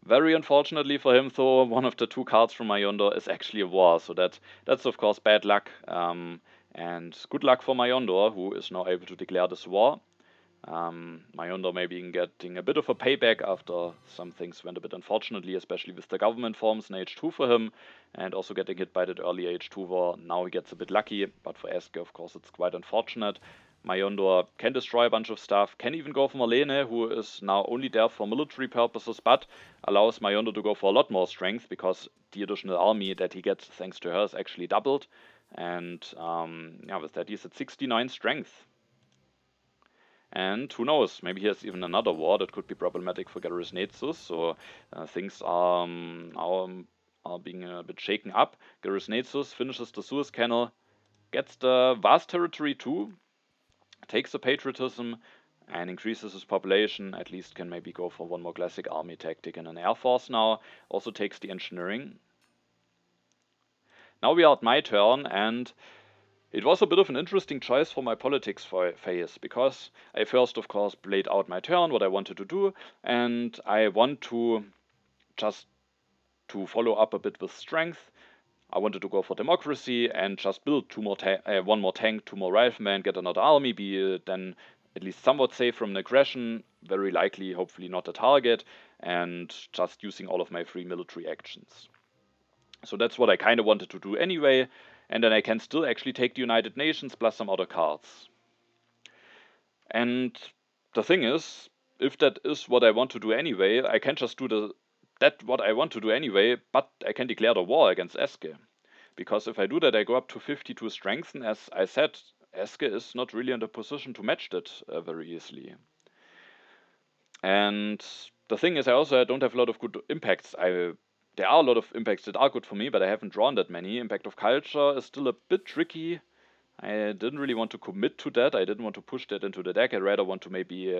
Very unfortunately for him, though, one of the 2 cards from Majondor is actually a war, so that's of course bad luck, and good luck for Majondor, who is now able to declare this war. Majondor maybe getting a bit of a payback after some things went a bit unfortunately, especially with the government forms in H2 for him, and also getting hit by that early H2 war. Now he gets a bit lucky, but for Eske, of course, it's quite unfortunate. Majondor can destroy a bunch of stuff, can even go for Marlene, who is now only there for military purposes, but allows Majondor to go for a lot more strength, because the additional army that he gets thanks to her is actually doubled. And with that he's at 69 strength. And who knows, maybe he has even another war that could be problematic for GerisNezus, so things are being a bit shaken up. GerisNezus finishes the Suez Canal, gets the vast territory too, takes the patriotism, and increases his population, at least can maybe go for one more classic army tactic and an air force now, also takes the engineering. Now we are at my turn, and it was a bit of an interesting choice for my politics phase, because I first, of course, played out my turn, what I wanted to do, and I want to just to follow up a bit with strength. I wanted to go for democracy and just build one more tank, 2 more riflemen, get another army, be then at least somewhat safe from an aggression, very likely, hopefully not a target, and just using all of my free military actions. So that's what I kind of wanted to do anyway. And then I can still actually take the United Nations plus some other cards. And the thing is, if that is what I want to do anyway, I can just do what I want to do anyway, but I can declare the war against Eske. Because if I do that, I go up to 52 strength, and as I said, Eske is not really in the position to match that very easily. And the thing is, I also don't have a lot of good impacts. There are a lot of impacts that are good for me, but I haven't drawn that many. Impact of culture is still a bit tricky. I didn't really want to commit to that. I didn't want to push that into the deck. I rather want to maybe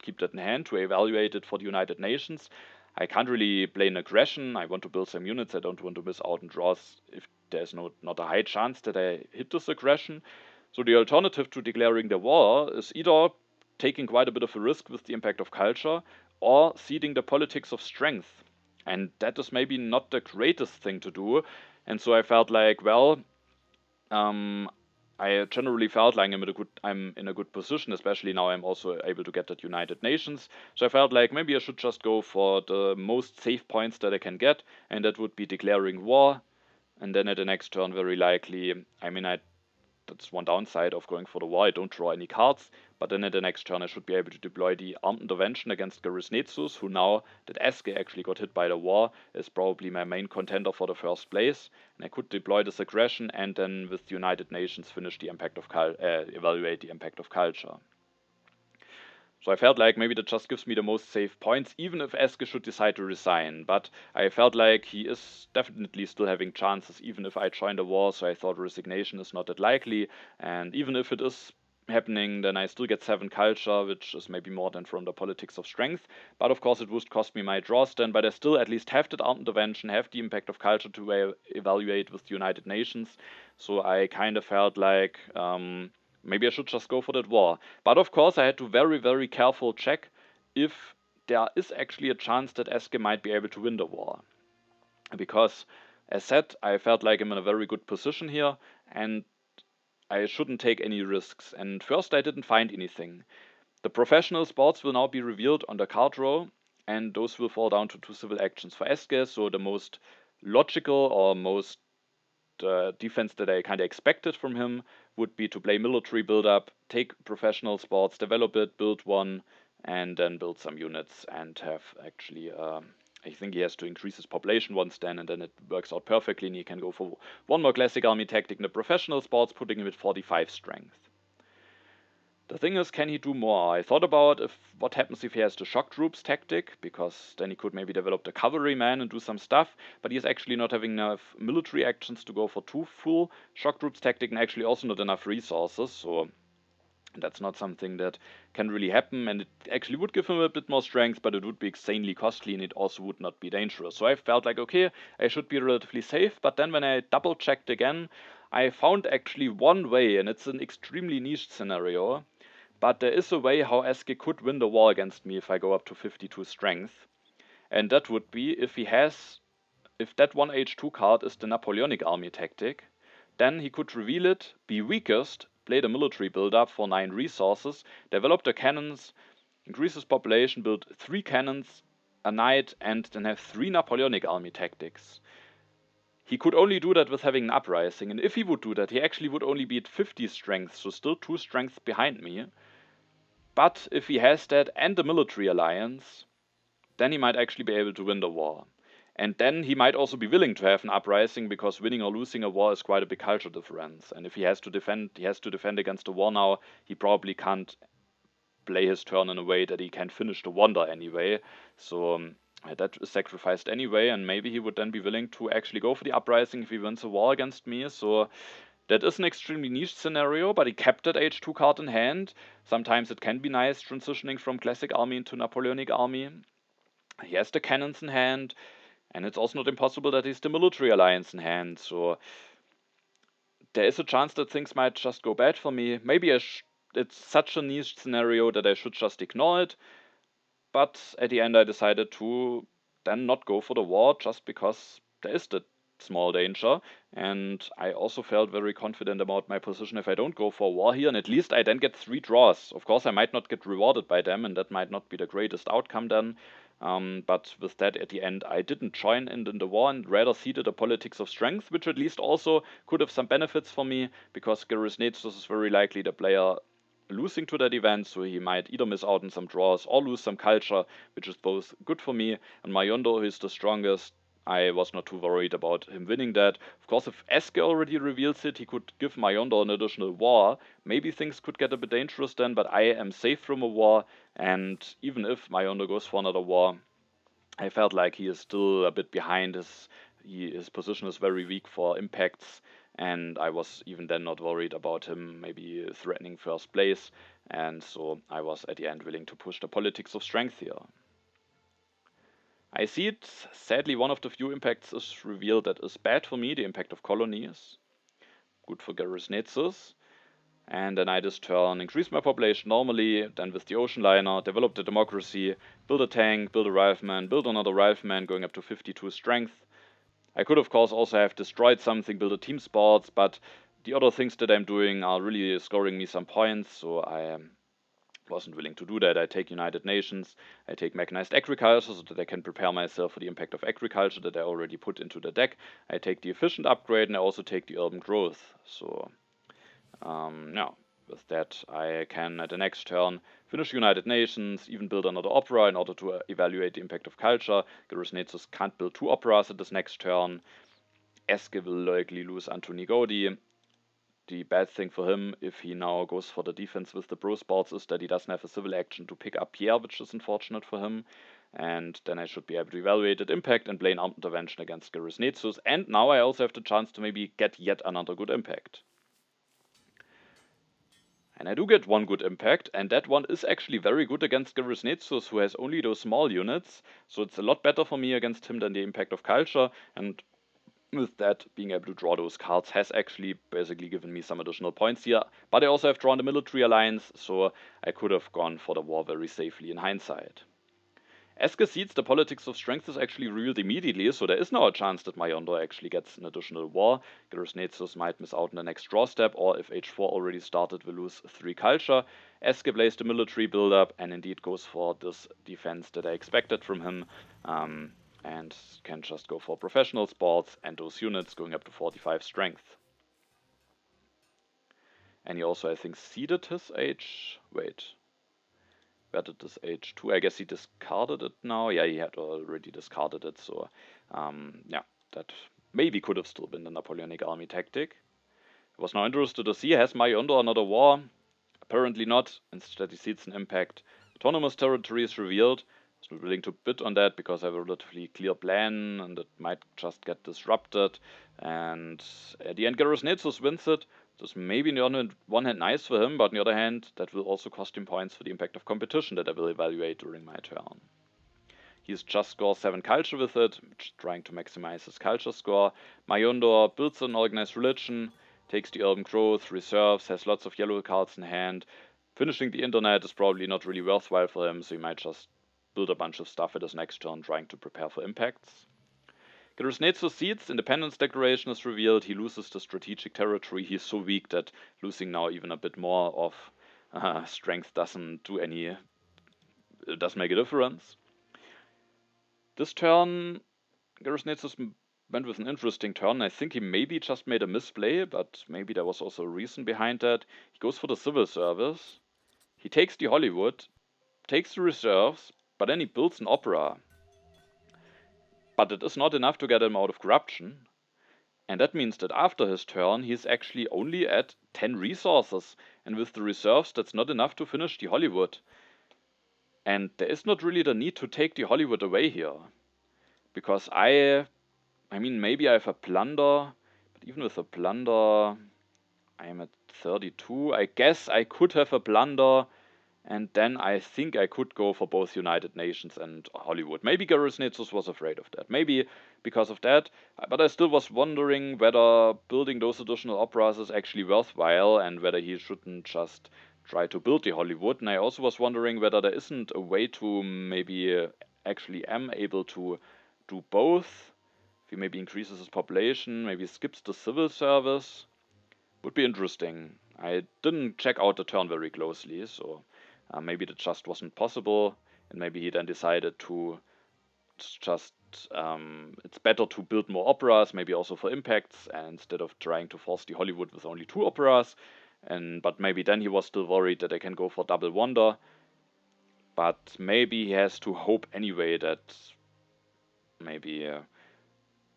keep that in hand to evaluate it for the United Nations. I can't really play an aggression. I want to build some units. I don't want to miss out on draws if there's not a high chance that I hit this aggression. So the alternative to declaring the war is either taking quite a bit of a risk with the impact of culture, or ceding the politics of strength. And that is maybe not the greatest thing to do. And so I felt like, well, I generally felt like I'm in a good position, especially now I'm also able to get that United Nations. So I felt like maybe I should just go for the most safe points that I can get, and that would be declaring war. And then at the next turn, very likely, that's one downside of going for the war, I don't draw any cards, but then at the next turn I should be able to deploy the armed intervention against GerisNezus, who now that Eske actually got hit by the war, is probably my main contender for the first place, and I could deploy this aggression and then with the United Nations finish the impact of evaluate the impact of culture. So I felt like maybe that just gives me the most safe points, even if Eske should decide to resign. But I felt like he is definitely still having chances, even if I join the war, so I thought resignation is not that likely. And even if it is happening, then I still get 7 culture, which is maybe more than from the politics of strength. But of course it would cost me my draws then, but I still at least have that armed intervention, have the impact of culture to evaluate with the United Nations. So I kind of felt like maybe I should just go for that war. But of course I had to very, very careful check if there is actually a chance that Eske might be able to win the war. Because As said, I felt like I'm in a very good position here, and I shouldn't take any risks. And first, I didn't find anything. The professional sports will now be revealed on the card row, and those will fall down to 2 civil actions for Eske. So the most logical or most defense that I kind of expected from him would be to play military build-up, take professional sports, develop it, build one, and then build some units and have actually. I think he has to increase his population once then, and then it works out perfectly, and he can go for one more classic army tactic in the professional sports, putting him at 45 strength. The thing is, can he do more? I thought about what happens if he has the shock troops tactic, because then he could maybe develop the cavalryman and do some stuff, but he's actually not having enough military actions to go for 2 full shock troops tactic, and actually also not enough resources, so that's not something that can really happen, and it actually would give him a bit more strength, but it would be insanely costly, and it also would not be dangerous. So I felt like, okay, I should be relatively safe, but then when I double checked again, I found actually one way, and it's an extremely niche scenario, but there is a way how Eske could win the war against me if I go up to 52 strength, and that would be if that 1H2 card is the Napoleonic army tactic, then he could reveal it, be weakest, play the military build-up for 9 resources, develop the cannons, increase his population, build 3 cannons, a knight, and then have 3 Napoleonic army tactics. He could only do that with having an uprising, and if he would do that, he actually would only be at 50 strength, so still 2 strengths behind me. But if he has that and the military alliance, then he might actually be able to win the war. And then he might also be willing to have an uprising, because winning or losing a war is quite a big culture difference. And if he has to defend against the war now, he probably can't play his turn in a way that he can finish the wonder anyway. So that is sacrificed anyway, and maybe he would then be willing to actually go for the uprising if he wins a war against me. So that is an extremely niche scenario, but he kept that H2 card in hand. Sometimes it can be nice transitioning from classic army into Napoleonic army. He has the cannons in hand, and it's also not impossible that he's the military alliance in hand, so there is a chance that things might just go bad for me. Maybe it's such a niche scenario that I should just ignore it, but at the end I decided to then not go for the war, just because there is that small danger, and I also felt very confident about my position if I don't go for war here, and at least I then get 3 draws. Of course, I might not get rewarded by them, and that might not be the greatest outcome then. But with that, at the end, I didn't join in the war and rather ceded the politics of strength, which at least also could have some benefits for me, because GerisNezus is very likely the player losing to that event, so he might either miss out on some draws or lose some culture, which is both good for me. And Majondor, who is the strongest, I was not too worried about him winning that. Of course, if Eske already reveals it, he could give Majondor an additional war. Maybe things could get a bit dangerous then, but I am safe from a war, and even if Majondor goes for another war, I felt like he is still a bit behind. His position is very weak for impacts, and I was even then not worried about him maybe threatening first place, and so I was at the end willing to push the politics of strength here. I see it, sadly, one of the few impacts is revealed that is bad for me, the impact of colonies. Good for GerisNezus. And then I this turn increase my population normally, then with the ocean liner, develop the democracy, build a tank, build a rifleman, build another rifleman going up to 52 strength. I could of course also have destroyed something, build a team sports, but the other things that I'm doing are really scoring me some points, so I wasn't willing to do that. I take United Nations, I take mechanized agriculture so that I can prepare myself for the impact of agriculture that I already put into the deck. I take the efficient upgrade, and I also take the urban growth. So yeah, with that I can at the next turn finish United Nations, even build another opera in order to evaluate the impact of culture. GerisNezus can't build 2 operas at this next turn. Eske will likely lose Antoni Gaudi. The bad thing for him, if he now goes for the defense with the pro sports, is that he doesn't have a civil action to pick up Pierre, which is unfortunate for him. And then I should be able to evaluate that impact and play an armed intervention against GerisNezus. And now I also have the chance to maybe get yet another good impact. And I do get one good impact, and that one is actually very good against GerisNezus, who has only those small units. So it's a lot better for me against him than the impact of culture, and with that, being able to draw those cards has actually basically given me some additional points here. But I also have drawn the military alliance, so I could have gone for the war very safely in hindsight. Eske sees the politics of strength is actually revealed immediately, so there is now a chance that Majondor actually gets an additional war. GerisNezus might miss out on the next draw step, or if H4 already started, will lose 3 culture. Eske plays the military build-up and indeed goes for this defense that I expected from him, and can just go for professional sports and those units going up to 45 strength. And he also, I think, seeded his age. Wait. Where did this age 2? I guess he discarded it now. Yeah, he had already discarded it. So, yeah, that maybe could have still been the Napoleonic army tactic. I was now interested to see, has Majondor another war? Apparently not. Instead, he sees an impact. Autonomous territory is revealed. I was not willing to bid on that because I have a relatively clear plan and it might just get disrupted. And at the end, GerisNezus wins it. This may be on one hand nice for him, but on the other hand, that will also cost him points for the impact of competition that I will evaluate during my turn. He's just scored 7 culture with it, trying to maximize his culture score. Majondor builds an organized religion, takes the urban growth, reserves, has lots of yellow cards in hand. Finishing the internet is probably not really worthwhile for him, so he might just build a bunch of stuff at his next turn, trying to prepare for impacts. GerisNezus seeds, Independence Declaration is revealed, he loses the strategic territory, he's so weak that losing now even a bit more of strength doesn't make a difference. This turn, GerisNezus went with an interesting turn. I think he maybe just made a misplay, but maybe there was also a reason behind that. He goes for the civil service, he takes the Hollywood, takes the reserves, but then he builds an opera. But it is not enough to get him out of corruption. And that means that after his turn, he's actually only at 10 resources. And with the reserves, that's not enough to finish the Hollywood. And there is not really the need to take the Hollywood away here. Because I mean, maybe I have a plunder. But even with a plunder, I am at 32. I guess I could have a plunder. And then I think I could go for both United Nations and Hollywood. Maybe GerisNezus was afraid of that. Maybe because of that. But I still was wondering whether building those additional operas is actually worthwhile and whether he shouldn't just try to build the Hollywood. And I also was wondering whether there isn't a way to maybe actually am able to do both. If he maybe increases his population, maybe skips the civil service. Would be interesting. I didn't check out the turn very closely, so maybe that just wasn't possible, and maybe he then decided to just, it's better to build more operas, maybe also for impacts, instead of trying to force the Hollywood with only 2 operas. But maybe then he was still worried that I can go for double wonder. But maybe he has to hope anyway that maybe,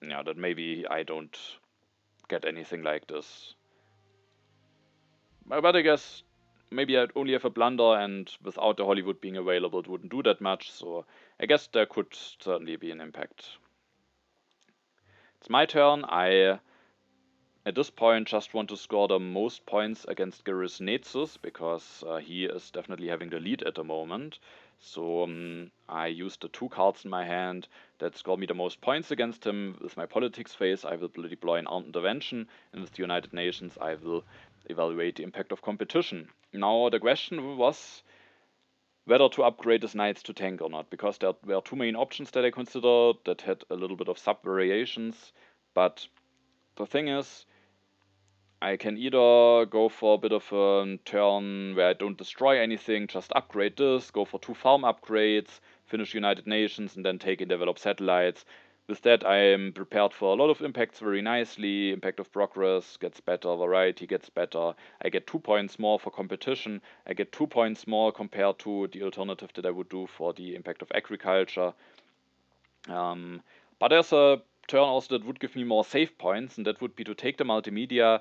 that maybe I don't get anything like this. But I guess maybe I'd only have a blunder, and without the Hollywood being available, it wouldn't do that much, so I guess there could certainly be an impact. It's my turn. I, at this point, just want to score the most points against GerisNezus, because he is definitely having the lead at the moment. So I used the 2 cards in my hand that score me the most points against him. With my politics phase, I will deploy an armed intervention, and with the United Nations, I will evaluate the impact of competition. Now the question was whether to upgrade his knights to tank or not, because there were 2 main options that I considered that had a little bit of sub-variations, but the thing is, I can either go for a bit of a turn where I don't destroy anything, just upgrade this, go for 2 farm upgrades, finish United Nations, and then take and develop satellites. With that, I am prepared for a lot of impacts very nicely. Impact of progress gets better, variety gets better. I get 2 points more for competition. I get 2 points more compared to the alternative that I would do for the impact of agriculture. But there's a turn also that would give me more save points, and that would be to take the multimedia,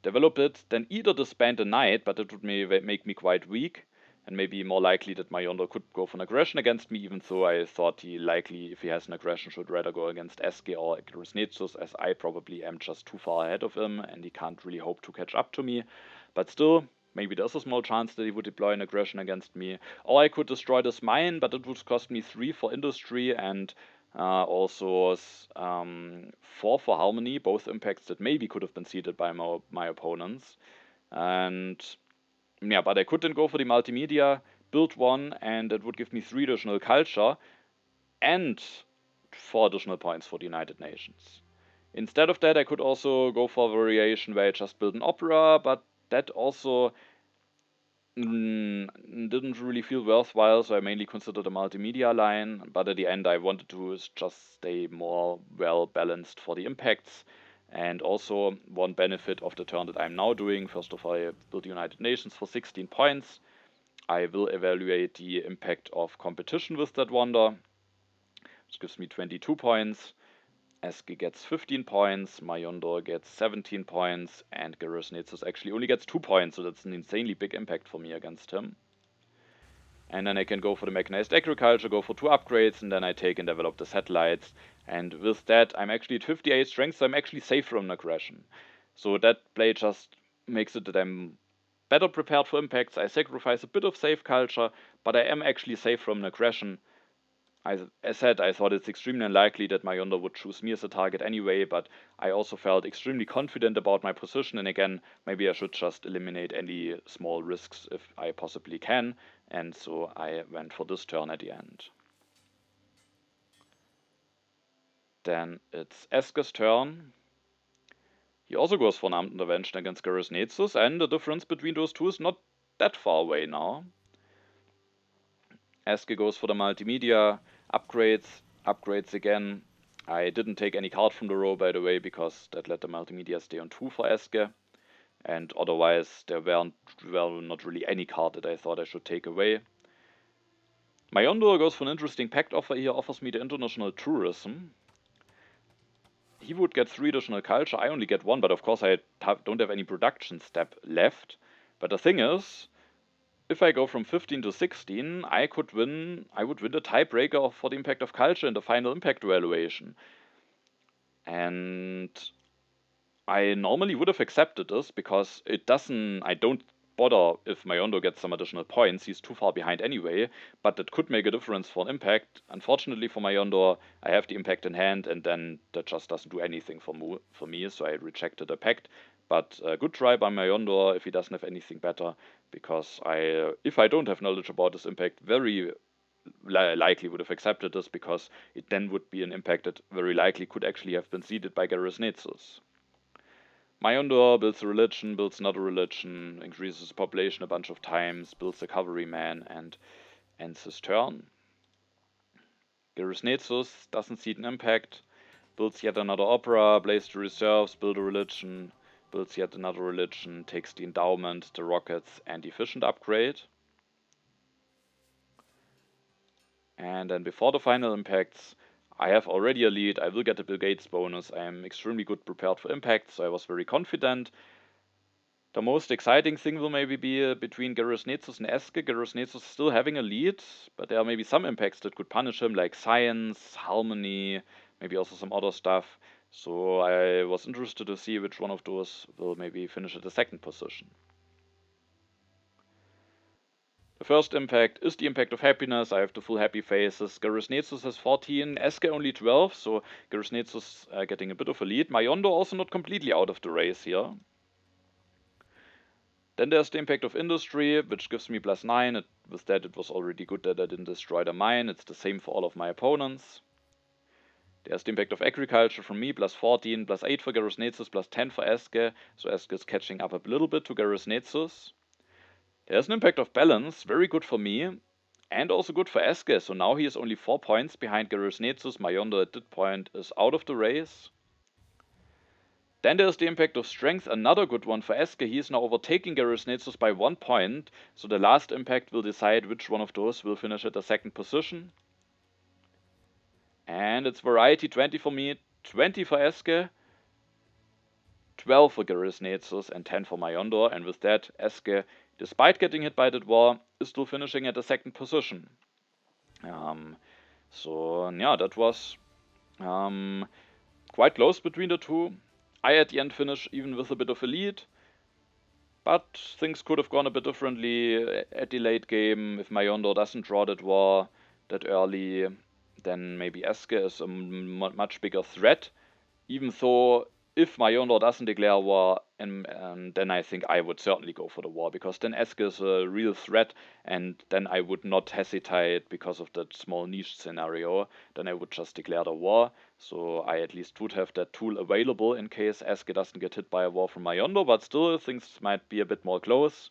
develop it, then either disband a knight, but it would make me quite weak, and maybe more likely that Majondor could go for an aggression against me, even though I thought he likely, if he has an aggression, should rather go against Eske or GerisNezus, as I probably am just too far ahead of him, and he can't really hope to catch up to me. But still, maybe there's a small chance that he would deploy an aggression against me. Or I could destroy this mine, but it would cost me 3 for industry, and also 4 for harmony, both impacts that maybe could have been seeded by my opponents. And yeah, but I could then go for the multimedia, build 1, and that would give me 3 additional culture. and 4 additional points for the United Nations. Instead of that, I could also go for a variation where I just build an opera, but that also didn't really feel worthwhile, so I mainly considered a multimedia line, but at the end I wanted to just stay more well balanced for the impacts. And also one benefit of the turn that I'm now doing, first of all, I build the United Nations for 16 points. I will evaluate the impact of competition with that wonder, which gives me 22 points. Eske gets 15 points, Majondor gets 17 points, and GerisNezus actually only gets 2 points, so that's an insanely big impact for me against him. And then I can go for the mechanized agriculture, go for 2 upgrades, and then I take and develop the satellites. And with that, I'm actually at 58 strength, so I'm actually safe from an aggression. So that play just makes it that I'm better prepared for impacts. I sacrifice a bit of safe culture, but I am actually safe from an aggression. As said, I thought it's extremely unlikely that Majondor would choose me as a target anyway, but I also felt extremely confident about my position, and again, maybe I should just eliminate any small risks if I possibly can, and so I went for this turn at the end. Then it's Eske's turn. He also goes for an armed intervention against GerisNezus, and the difference between those two is not that far away now. Eske goes for the multimedia, upgrades again. I didn't take any card from the row, by the way, because that let the multimedia stay on 2 for Eske. And otherwise, there were not really any card that I thought I should take away. Majondor goes for an interesting pact offer here, offers me the international tourism. He would get 3 additional culture, I only get 1, but of course I don't have any production step left. But the thing is, if I go from 15 to 16, I would win the tiebreaker for the impact of culture in the final impact evaluation. And I normally would have accepted this because I don't bother if Majondor gets some additional points, he's too far behind anyway, but that could make a difference for an impact. Unfortunately for Majondor, I have the impact in hand, and then that just doesn't do anything for me, so I rejected the pact. But good try by Majondor if he doesn't have anything better, because if I don't have knowledge about this impact, very likely would have accepted this, because it then would be an impact that very likely could actually have been seeded by GerisNezus. Majondor builds a religion, builds another religion, increases the population a bunch of times, builds a cavalryman, and ends his turn. GerisNezus doesn't seed an impact, builds yet another opera, plays the reserves, builds a religion, builds yet another religion, takes the endowment, the rockets, and efficient upgrade. And then before the final impacts, I have already a lead, I will get the Bill Gates bonus, I am extremely good prepared for impact, so I was very confident. The most exciting thing will maybe be between GerisNezus and Eske. GerisNezus is still having a lead, but there are maybe some impacts that could punish him, like science, harmony, maybe also some other stuff. So I was interested to see which one of those will maybe finish at the second position. The first impact is the impact of happiness. I have the full happy faces. GerisNezus has 14, Eske only 12, so GerisNezus getting a bit of a lead. Majondor also not completely out of the race here. Then there's the impact of industry, which gives me +9. With that, it was already good that I didn't destroy the mine. It's the same for all of my opponents. There's the impact of agriculture from me, +14, +8 for GerisNezus, +10 for Eske. So Eske is catching up a little bit to GerisNezus. There's an impact of balance, very good for me, and also good for Eske. So now he is only 4 points behind GerisNezus. Majondor at that point is out of the race. Then there's the impact of strength, another good one for Eske. He is now overtaking GerisNezus by 1 point, so the last impact will decide which one of those will finish at the second position. And it's variety, 20 for me, 20 for Eske, 12 for GerisNezus, and 10 for Majondor. And with that, Eske, despite getting hit by that war, is still finishing at the second position. So yeah, that was quite close between the two. I at the end finish even with a bit of a lead, but things could have gone a bit differently at the late game. If Majondor doesn't draw that war that early, then maybe Eske is a much bigger threat, even though if Majondor doesn't declare war, and then I think I would certainly go for the war, because then Eske is a real threat, and then I would not hesitate because of that small niche scenario. Then I would just declare the war, so I at least would have that tool available in case Eske doesn't get hit by a war from Majondor, but still things might be a bit more close.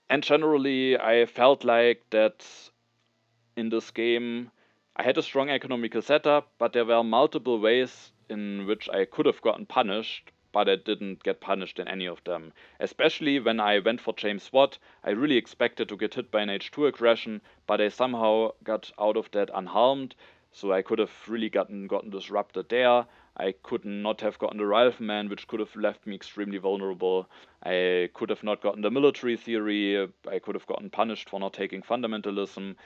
And generally, I felt like that in this game, I had a strong economical setup, but there were multiple ways in which I could have gotten punished, but I didn't get punished in any of them. Especially when I went for James Watt, I really expected to get hit by an H2 aggression, but I somehow got out of that unharmed, so I could have really gotten disrupted there. I could not have gotten the Rifleman, which could have left me extremely vulnerable. I could have not gotten the military theory. I could have gotten punished for not taking fundamentalism.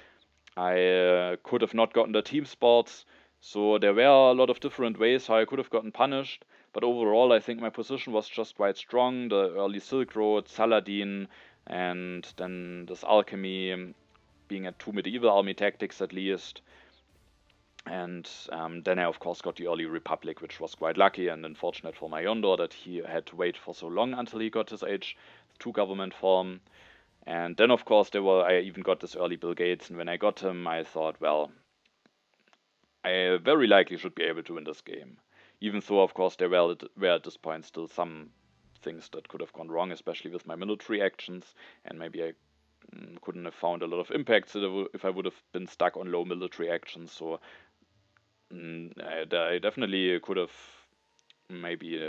I could have not gotten the team sports, so there were a lot of different ways how I could have gotten punished, but overall I think my position was just quite strong. The early Silk Road, Saladin, and then this Alchemy, being at 2 medieval army tactics at least. And then I of course got the early Republic, which was quite lucky and unfortunate for Majondor that he had to wait for so long until he got his H2 government form. And then, of course, I even got this early Bill Gates, and when I got him, I thought, well, I very likely should be able to win this game. Even though, of course, there were at this point still some things that could have gone wrong, especially with my military actions, and maybe I couldn't have found a lot of impacts if I would have been stuck on low military actions. So I definitely could have maybe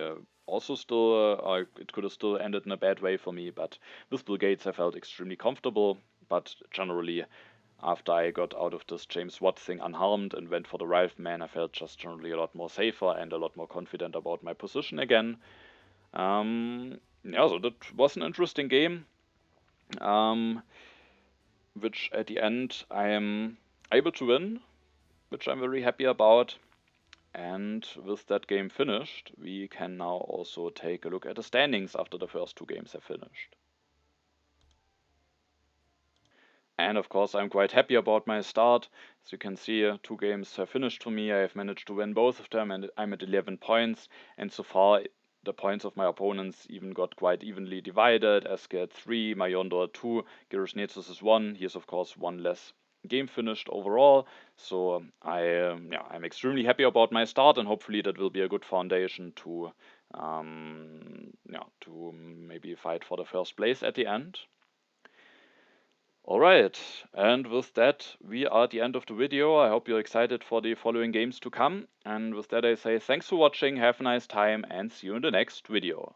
also still, it could have still ended in a bad way for me, but with Bill Gates I felt extremely comfortable. But generally, after I got out of this James Watt thing unharmed and went for the Rifleman, I felt just generally a lot more safer and a lot more confident about my position again. Yeah, so that was an interesting game, which at the end I am able to win, which I'm very happy about. And with that game finished, we can now also take a look at the standings after the first 2 games have finished. And of course, I'm quite happy about my start. As you can see, 2 games have finished for me. I have managed to win both of them, and I'm at 11 points. And so far, the points of my opponents even got quite evenly divided. Eske at 3, Majondor at 2, GerisNezus is 1. He is, of course, 1 less game finished overall. So I'm extremely happy about my start, and hopefully that will be a good foundation to maybe fight for the first place at the end. Alright, and with that we are at the end of the video. I hope you're excited for the following games to come, and with that I say thanks for watching, have a nice time, and see you in the next video.